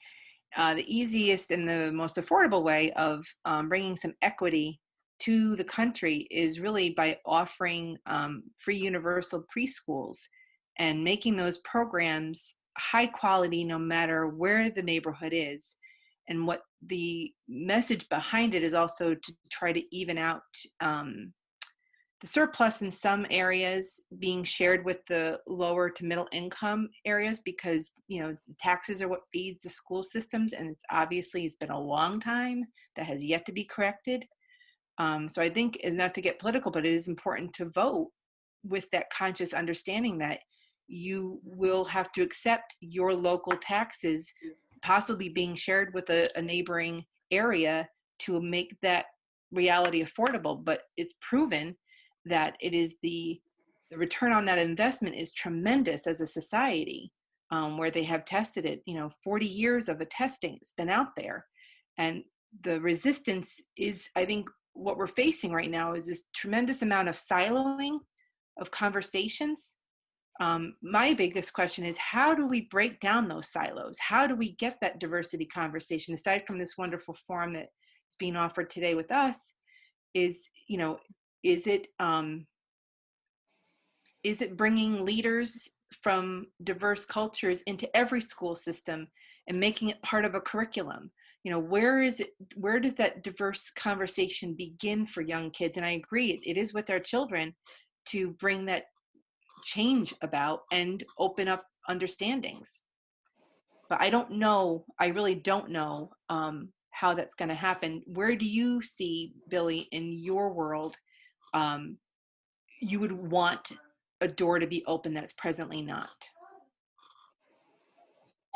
S12: the easiest and the most affordable way of bringing some equity to the country is really by offering free universal preschools and making those programs high quality no matter where the neighborhood is. And what the message behind it is also to try to even out the surplus in some areas being shared with the lower to middle income areas, because the taxes are what feeds the school systems, and it's been a long time that has yet to be corrected. So I think, not to get political, but it is important to vote with that conscious understanding that you will have to accept your local taxes possibly being shared with a neighboring area to make that reality affordable. But it's proven that it is the return on that investment is tremendous as a society, where they have tested it, 40 years of a testing, it's been out there. And the resistance is, I think, what we're facing right now is this tremendous amount of siloing of conversations. My biggest question is, how do we break down those silos? How do we get that diversity conversation? Aside from this wonderful forum that is being offered today with us, is it bringing leaders from diverse cultures into every school system and making it part of a curriculum? Where does that diverse conversation begin for young kids? And I agree, it is with our children to bring that change about and open up understandings. But I really don't know how that's going to happen. Where do you see, Billie, in your world, you would want a door to be open that's presently not?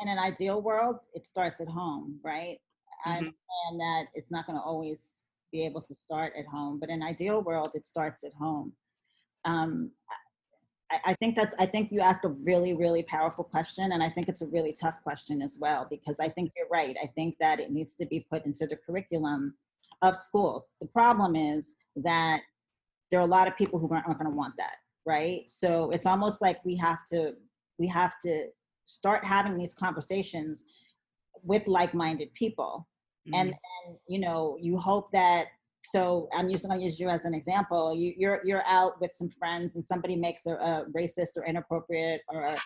S2: In an ideal world, it starts at home, right?
S12: Mm-hmm.
S2: I understand that it's not going to always be able to start at home, but in an ideal world, it starts at home. I think you ask a really, really powerful question, and I think it's a really tough question as well, because I think you're right. I think that it needs to be put into the curriculum of schools. The problem is that there are a lot of people who aren't going to want that, right? So it's almost like we have to start having these conversations with like-minded people. And you hope that, so I'm going to use you as an example. You're out with some friends and somebody makes a racist or inappropriate or a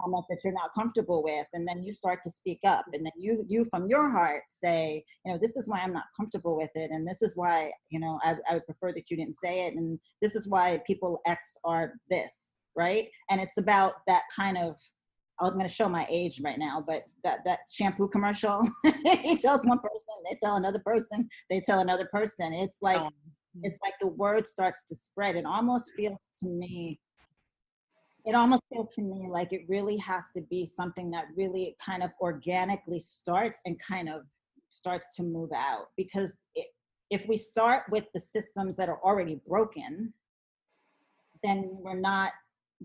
S2: comment that you're not comfortable with, and then you start to speak up, and then you from your heart say, this is why I'm not comfortable with it, and this is why I would prefer that you didn't say it, and this is why people X are this, right? And it's about that kind of, I'm going to show my age right now, but that shampoo commercial, he tells one person, they tell another person, they tell another person. It's like the word starts to spread. It almost feels to me like it really has to be something that really kind of organically starts and kind of starts to move out. Because if we start with the systems that are already broken, then we're not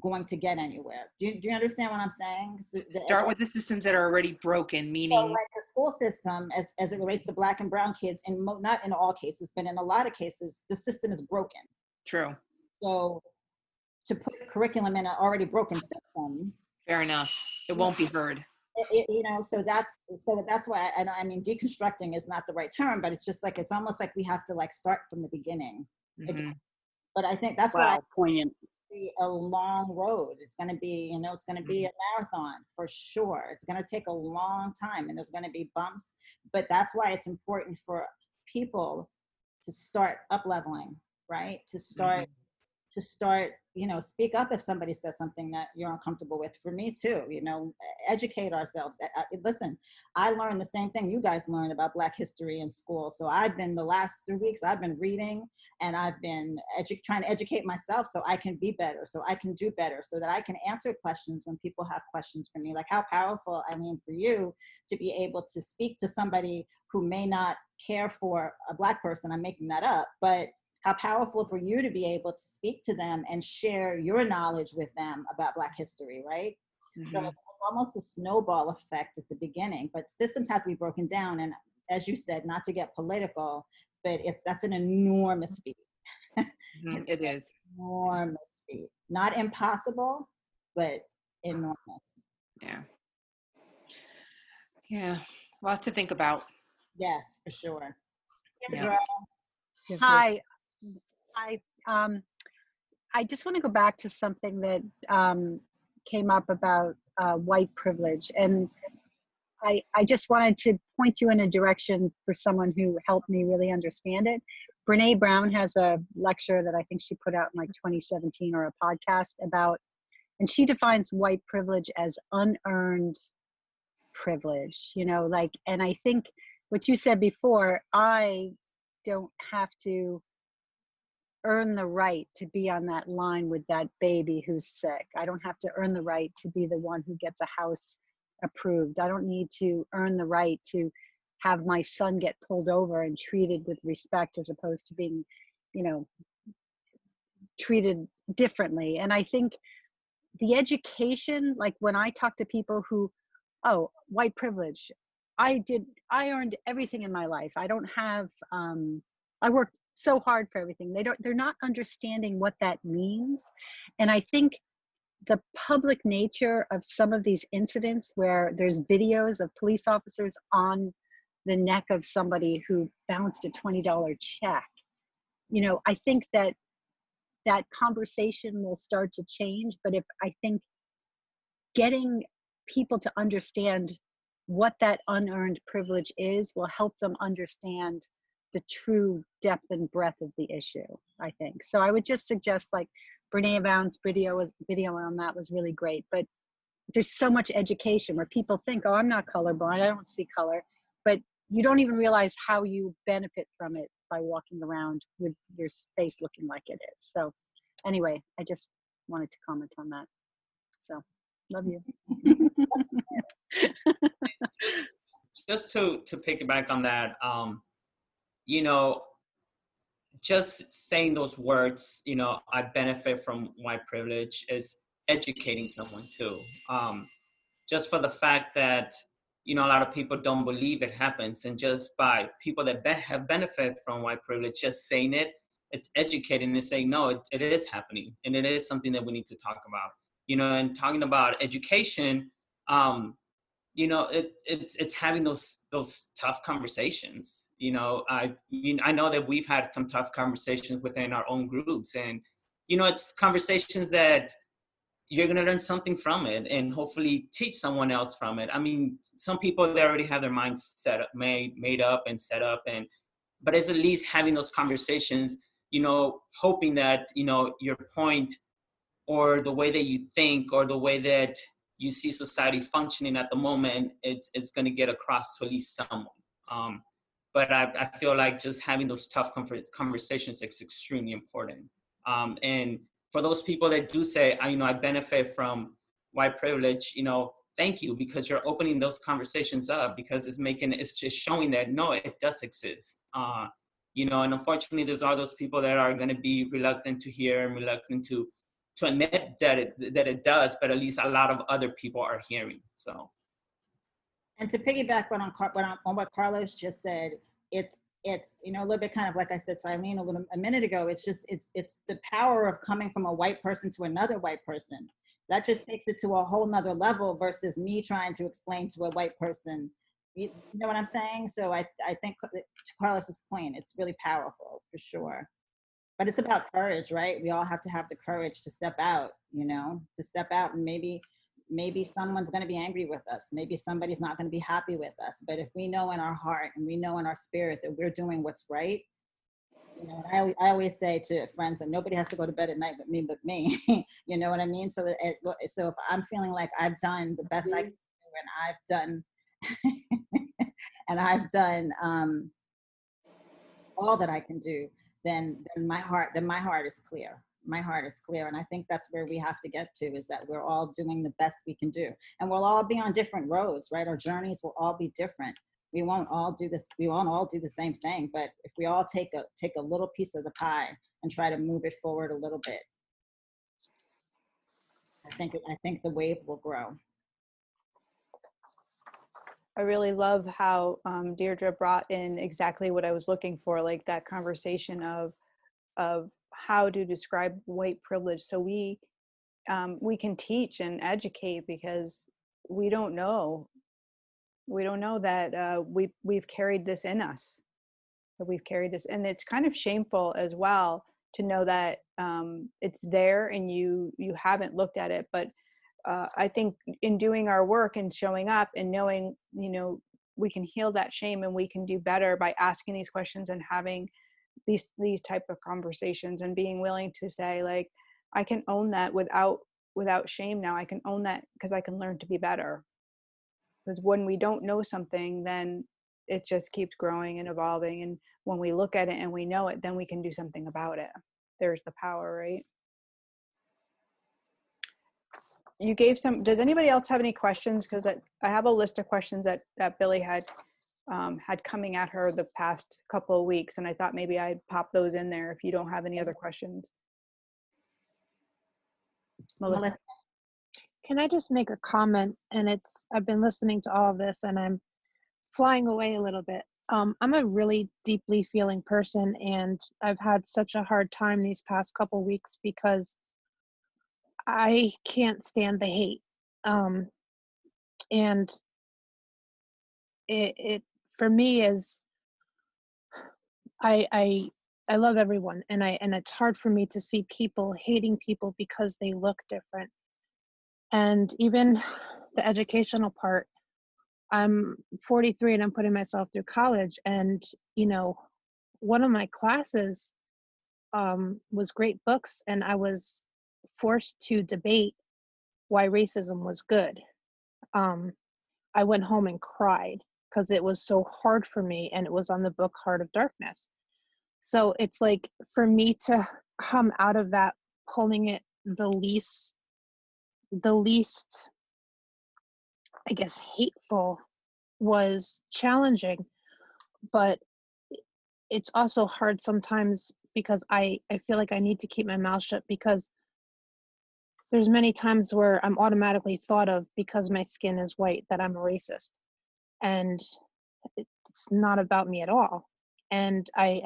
S2: going to get anywhere. Do you understand what I'm saying?
S12: Start with the systems that are already broken, meaning
S2: like the school system as it relates to Black and brown kids, and not in all cases, but in a lot of cases, the system is broken.
S12: True.
S2: So to put curriculum in an already broken system,
S12: fair enough, it won't be heard.
S2: So that's why I mean, deconstructing is not the right term, but it's just like, it's almost like we have to like start from the beginning. But I think that's why
S8: Poignant.
S2: be a long road. It's going to be, it's going to be a marathon for sure. It's going to take a long time, and there's going to be bumps, but that's why it's important for people to start up leveling, right? To start, speak up if somebody says something that you're uncomfortable with. For me too, educate ourselves. Listen, I learned the same thing you guys learned about Black history in school. So I've been, the last 3 weeks, I've been reading, and I've been trying to educate myself so I can be better, so I can do better, so that I can answer questions when people have questions for me. Like, how powerful, Eileen, for you to be able to speak to somebody who may not care for a Black person. I'm making that up, but how powerful for you to be able to speak to them and share your knowledge with them about Black history, right? So it's almost a snowball effect at the beginning, but systems have to be broken down. And as you said, not to get political, but that's an enormous feat.
S12: It is.
S2: Enormous feat. Not impossible, but enormous.
S12: Yeah. Yeah. Lots to think about.
S2: Yes, for sure.
S12: Yeah.
S4: Hi. I just want to go back to something that came up about white privilege, and I just wanted to point you in a direction for someone who helped me really understand it. Brene Brown has a lecture that I think she put out in like 2017, or a podcast about, and she defines white privilege as unearned privilege, and I think what you said before, I don't have to earn the right to be on that line with that baby who's sick. I don't have to earn the right to be the one who gets a house approved. I don't need to earn the right to have my son get pulled over and treated with respect, as opposed to being, treated differently. And I think the education, like when I talk to people who, white privilege, I earned everything in my life. I don't have, I worked so hard for everything. They're not understanding what that means. And I think the public nature of some of these incidents where there's videos of police officers on the neck of somebody who bounced a $20 check, I think that conversation will start to change. But I think getting people to understand what that unearned privilege is will help them understand the true depth and breadth of the issue, I think. So I would just suggest, like, Brene Brown's video on that was really great. But there's so much education where people think, I'm not colorblind, I don't see color, but you don't even realize how you benefit from it by walking around with your space looking like it is. So anyway, I just wanted to comment on that. So love you.
S13: just to piggyback on that, just saying those words, I benefit from white privilege, is educating someone too. Just for the fact that, a lot of people don't believe it happens. And just by people that have benefit from white privilege, just saying it's educating and saying, no, it is happening. And it is something that we need to talk about, and talking about education, it's having those tough conversations. I know that we've had some tough conversations within our own groups, and it's conversations that you're going to learn something from it and hopefully teach someone else from it. I mean, some people, they already have their minds made up and set up, but it's at least having those conversations, hoping that, your point or the way that you think or the way that you see society functioning at the moment, it's going to get across to at least someone. But I feel like just having those tough conversations is extremely important. And for those people that do say, I benefit from white privilege, thank you, because you're opening those conversations up, because it's just showing that, no, it does exist. And unfortunately, there's all those people that are going to be reluctant to hear and reluctant to admit that it does, but at least a lot of other people are hearing. So,
S2: and to piggyback on what Carlos just said, it's a little bit kind of like I said to Eileen a minute ago. It's the power of coming from a white person to another white person. that just takes it to a whole nother level versus me trying to explain to a white person. You know what I'm saying? So I think to Carlos's point, it's really powerful for sure. But it's about courage, right? We all have to have the courage to step out, you know, to step out, and maybe someone's going to be angry with us. Maybe somebody's not going to be happy with us. But if we know in our heart and we know in our spirit that we're doing what's right, you know, and I always say to friends that nobody has to go to bed at night but me. You know what I mean? So so if I'm feeling like I've done the best I can do, and I've done all that I can do, then my heart is clear. My heart is clear. And I think that's where we have to get to, is that we're all doing the best we can do. And we'll all be on different roads, right? Our journeys will all be different. We won't all do this. We won't all do the same thing. But if we all take a little piece of the pie and try to move it forward a little bit, I think the wave will grow.
S1: I really love how Deirdre brought in exactly what I was looking for, like that conversation of how to describe white privilege. So we can teach and educate, because we don't know that we've carried this in us, and it's kind of shameful as well to know that it's there and you haven't looked at it. But I think in doing our work and showing up and knowing, you know, we can heal that shame, and we can do better by asking these questions and having these type of conversations, and being willing to say, like, I can own that without shame now. I can own that because I can learn to be better. Because when we don't know something, then it just keeps growing and evolving. And when we look at it and we know it, then we can do something about it. There's the power, right? You gave some. Does anybody else have any questions? Because I have a list of questions that Billie had coming at her the past couple of weeks, and I thought maybe I'd pop those in there if you don't have any other questions. Melissa.
S6: Can I just make a comment? And I've been listening to all of this and I'm flying away a little bit. I'm a really deeply feeling person, and I've had such a hard time these past couple weeks because I can't stand the hate. And it for me is, I love everyone, and it's hard for me to see people hating people because they look different. And even the educational part, I'm 43 and I'm putting myself through college, and you know, one of my classes was great books, and I was forced to debate why racism was good. I went home and cried because it was so hard for me, and it was on the book Heart of Darkness. So it's like, for me to come out of that, pulling it the least, I guess, hateful, was challenging. But it's also hard sometimes because I feel like I need to keep my mouth shut, because there's many times where I'm automatically thought of, because my skin is white, that I'm a racist. And it's not about me at all. And I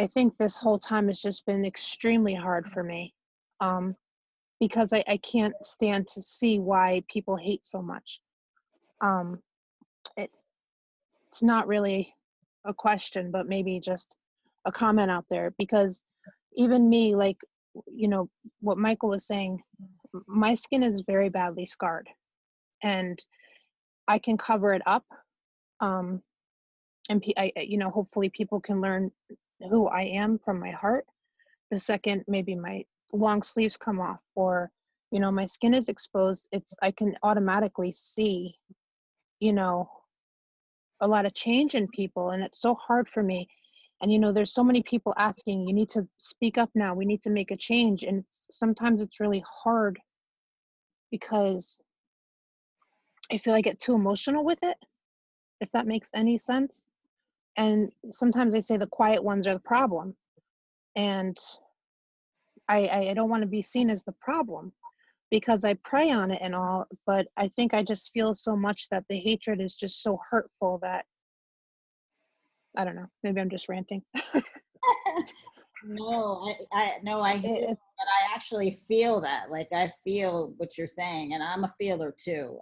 S6: think this whole time has just been extremely hard for me, because I can't stand to see why people hate so much. It's not really a question, but maybe just a comment out there, because even me, like, you know, what Michael was saying, my skin is very badly scarred, and I can cover it up. And you know, hopefully people can learn who I am from my heart the second maybe my long sleeves come off, or you know, my skin is exposed. I can automatically see, you know, a lot of change in people, and it's so hard for me. And you know, there's so many people asking, you need to speak up now, we need to make a change. And sometimes it's really hard because I feel I get too emotional with it, if that makes any sense. And sometimes I say the quiet ones are the problem, and I don't want to be seen as the problem, because I pray on it and all, but I think I just feel so much that the hatred is just so hurtful that, I don't know, maybe I'm just ranting.
S2: No, I hear, but I actually feel that. Like I feel what you're saying, and I'm a feeler too.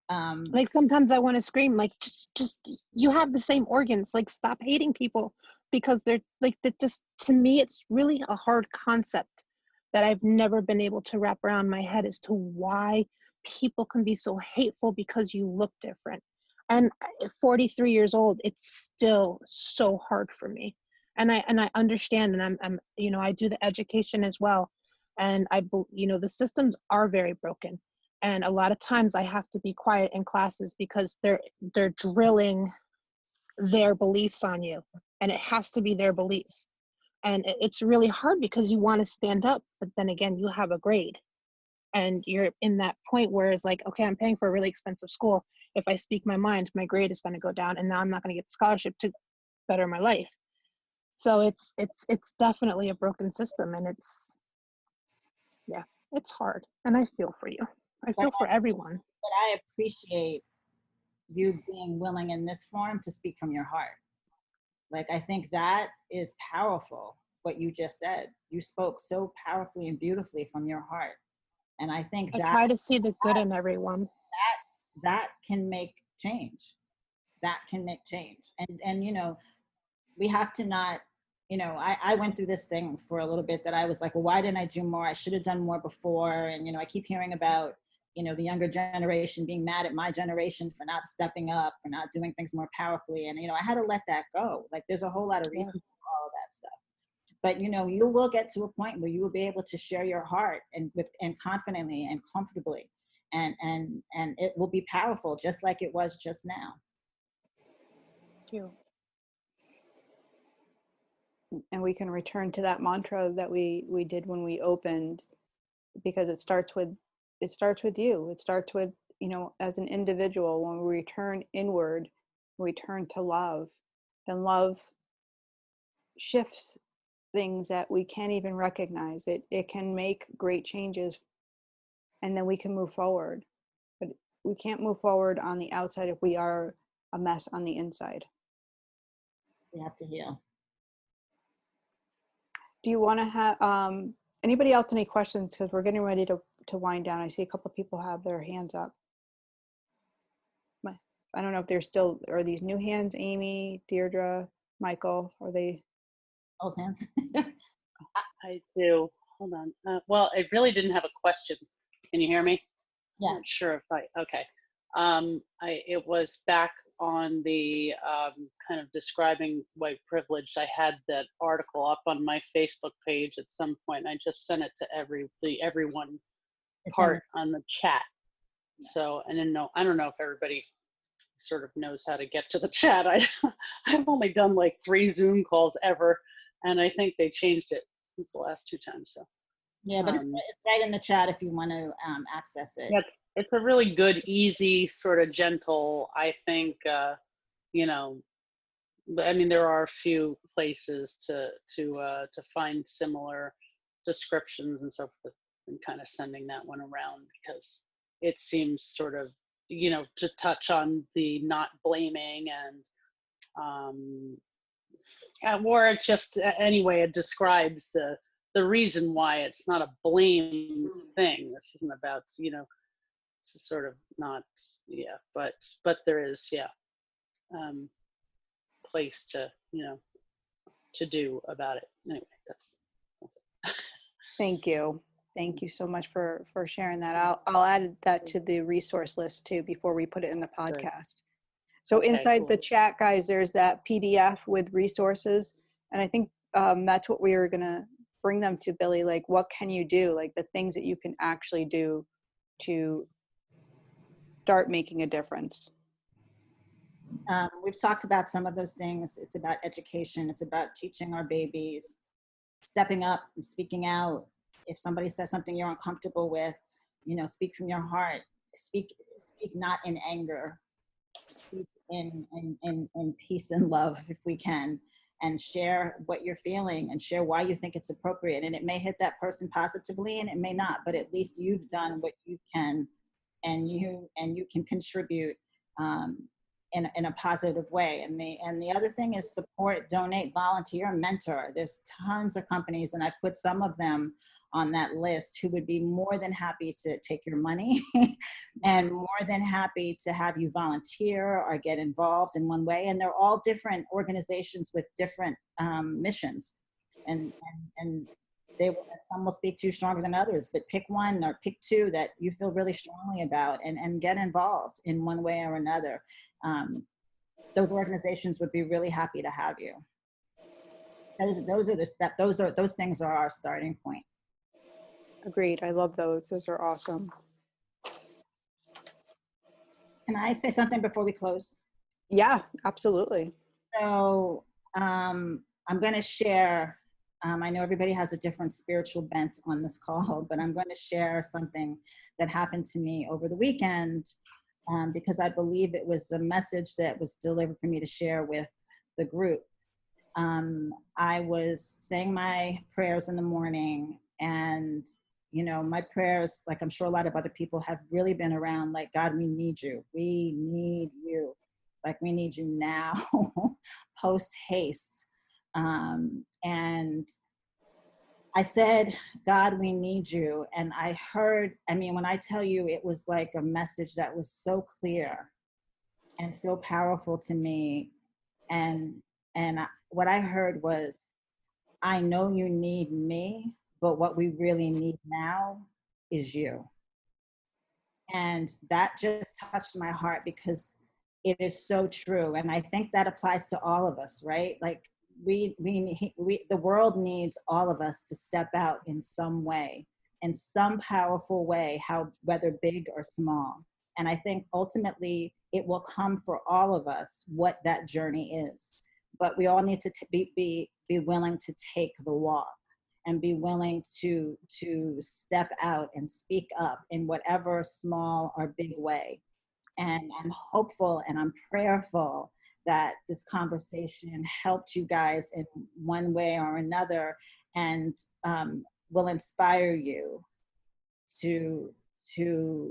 S6: Like sometimes I want to scream, like just you have the same organs. Like stop hating people because they're like that. Just to me, it's really a hard concept that I've never been able to wrap around my head as to why people can be so hateful because you look different. And at 43 years old, it's still so hard for me. And I understand, and I'm you know, I do the education as well, and you know, the systems are very broken. And a lot of times I have to be quiet in classes because they're drilling their beliefs on you, and it has to be their beliefs. And it's really hard because you want to stand up, but then again, you have a grade, and you're in that point where it's like, okay, I'm paying for a really expensive school. If I speak my mind, my grade is going to go down, and now I'm not going to get the scholarship to better my life. So it's definitely a broken system, and it's hard, and I feel for you. I feel for everyone.
S2: But I appreciate you being willing in this forum to speak from your heart. Like, I think that is powerful, what you just said. You spoke so powerfully and beautifully from your heart. And I think
S6: I try to see the good in everyone.
S2: That can make change. That can make change. And you know, we have to not, you know, I went through this thing for a little bit that I was like, well, why didn't I do more? I should have done more before. And, you know, I keep hearing about, you know, the younger generation being mad at my generation for not stepping up, for not doing things more powerfully. And, you know, I had to let that go. Like, there's a whole lot of reasons for all of that stuff. But, you know, you will get to a point where you will be able to share your heart and confidently and comfortably. And it will be powerful, just like it was just now.
S6: Thank you.
S1: And we can return to that mantra that we did when we opened, because it starts with you. It starts with, you know, as an individual. When we return inward, we turn to love, then love shifts things that we can't even recognize. It can make great changes, and then we can move forward. But we can't move forward on the outside if we are a mess on the inside.
S2: We have to heal.
S1: Do you want to have anybody else any questions? Because we're getting ready to wind down. I see a couple of people have their hands up. I don't know if they're still, are these new hands, Amy, Deirdre, Michael, are they?
S2: Old hands.
S8: I do. Hold on. Well, I really didn't have a question. Can you hear me?
S2: Yes.
S8: I'm not sure if okay. It was back on the kind of describing white privilege. I had that article up on my Facebook page at some point, and I just sent it to everyone part on the chat. So I don't know if everybody sort of knows how to get to the chat. I've only done like 3 Zoom calls ever, and I think they changed it since the last 2 times. So
S2: yeah, but it's right in the chat if you want to access it.
S8: Yeah, it's a really good, easy, sort of gentle. I think you know, I mean, there are a few places to find similar descriptions and so forth, and kind of sending that one around because it seems sort of, you know, to touch on the not blaming and or it just anyway it describes the reason why it's not a blame thing. This isn't about, you know, it's sort of not, yeah, but there is, yeah, place to, you know, to do about it. Anyway, that's it.
S1: Thank you. Thank you so much for sharing that. I'll add that to the resource list too before we put it in the podcast. So
S8: Okay,
S1: inside
S8: cool.
S1: the chat, guys, there's that PDF with resources. And I think that's what we were going to bring them to, Billie. Like, what can you do? Like the things that you can actually do to start making a difference.
S2: We've talked about some of those things. It's about education. It's about teaching our babies, stepping up and speaking out. If somebody says something you're uncomfortable with, you know, speak from your heart. Speak not in anger. Speak in peace and love if we can, and share what you're feeling and share why you think it's appropriate. And it may hit that person positively and it may not, but at least you've done what you can, and you can contribute in a positive way. And the other thing is support, donate, volunteer, mentor. There's tons of companies, and I put some of them on that list who would be more than happy to take your money and more than happy to have you volunteer or get involved in one way. And they're all different organizations with different missions. And some will speak to you stronger than others, but pick one or pick two that you feel really strongly about and get involved in one way or another. Those organizations would be really happy to have you. Those things are our starting point.
S1: Agreed. I love those. Those are awesome.
S2: Can I say something before we close?
S1: Yeah, absolutely.
S2: So I'm going to share, I know everybody has a different spiritual bent on this call, but I'm going to share something that happened to me over the weekend because I believe it was a message that was delivered for me to share with the group. I was saying my prayers in the morning, and you know, my prayers, like I'm sure a lot of other people, have really been around like, God, we need you. We need you. Like, we need you now, post haste. And I said, God, we need you. And I heard, I mean, when I tell you, it was like a message that was so clear and so powerful to me. And what I heard was, I know you need me, but what we really need now is you. And that just touched my heart because it is so true. And I think that applies to all of us, right? Like the world needs all of us to step out in some way, in some powerful way, whether big or small. And I think ultimately it will come for all of us what that journey is. But we all need to be willing to take the walk and be willing to step out and speak up in whatever small or big way. And I'm hopeful and I'm prayerful that this conversation helped you guys in one way or another, and will inspire you to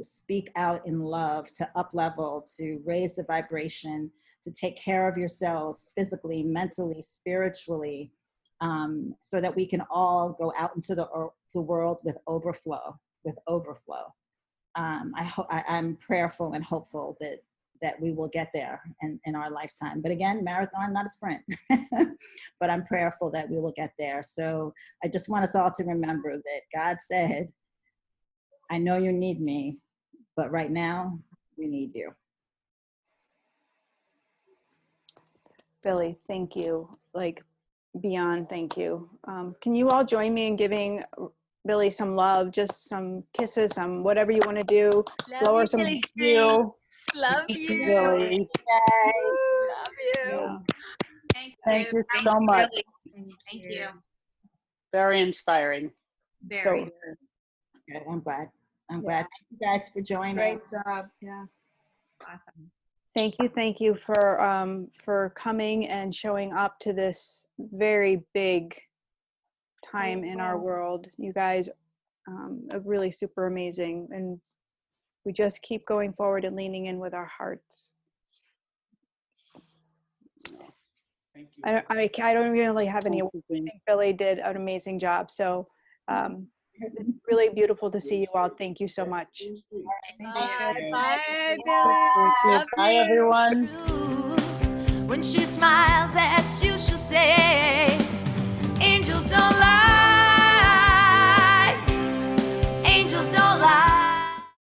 S2: speak out in love, to up level, to raise the vibration, to take care of yourselves physically, mentally, spiritually, so that we can all go out into the world with overflow. I'm prayerful and hopeful that we will get there in our lifetime. But again, marathon, not a sprint. But I'm prayerful that we will get there. So I just want us all to remember that God said, I know you need me, but right now we need you.
S1: Billie, thank you. Like, beyond thank you. Can you all join me in giving Billie some love, just some kisses, some whatever you want to do. Blow her some you.
S5: Love you.
S1: Billie.
S5: Love you.
S1: Yeah.
S11: Thank
S1: you so much.
S11: Thank you.
S8: Very inspiring.
S11: Very.
S2: Good. I'm glad. Thank you guys for joining.
S11: Great job. Yeah.
S12: Awesome.
S1: Thank you for coming and showing up to this very big time in our world. You guys are really super amazing, and we just keep going forward and leaning in with our hearts.
S13: Thank you.
S1: I don't really have any. I think Billie did an amazing job. So it's really beautiful to see you all. Thank you so much.
S5: Bye, Billie.
S8: Bye, everyone.
S14: When she smiles at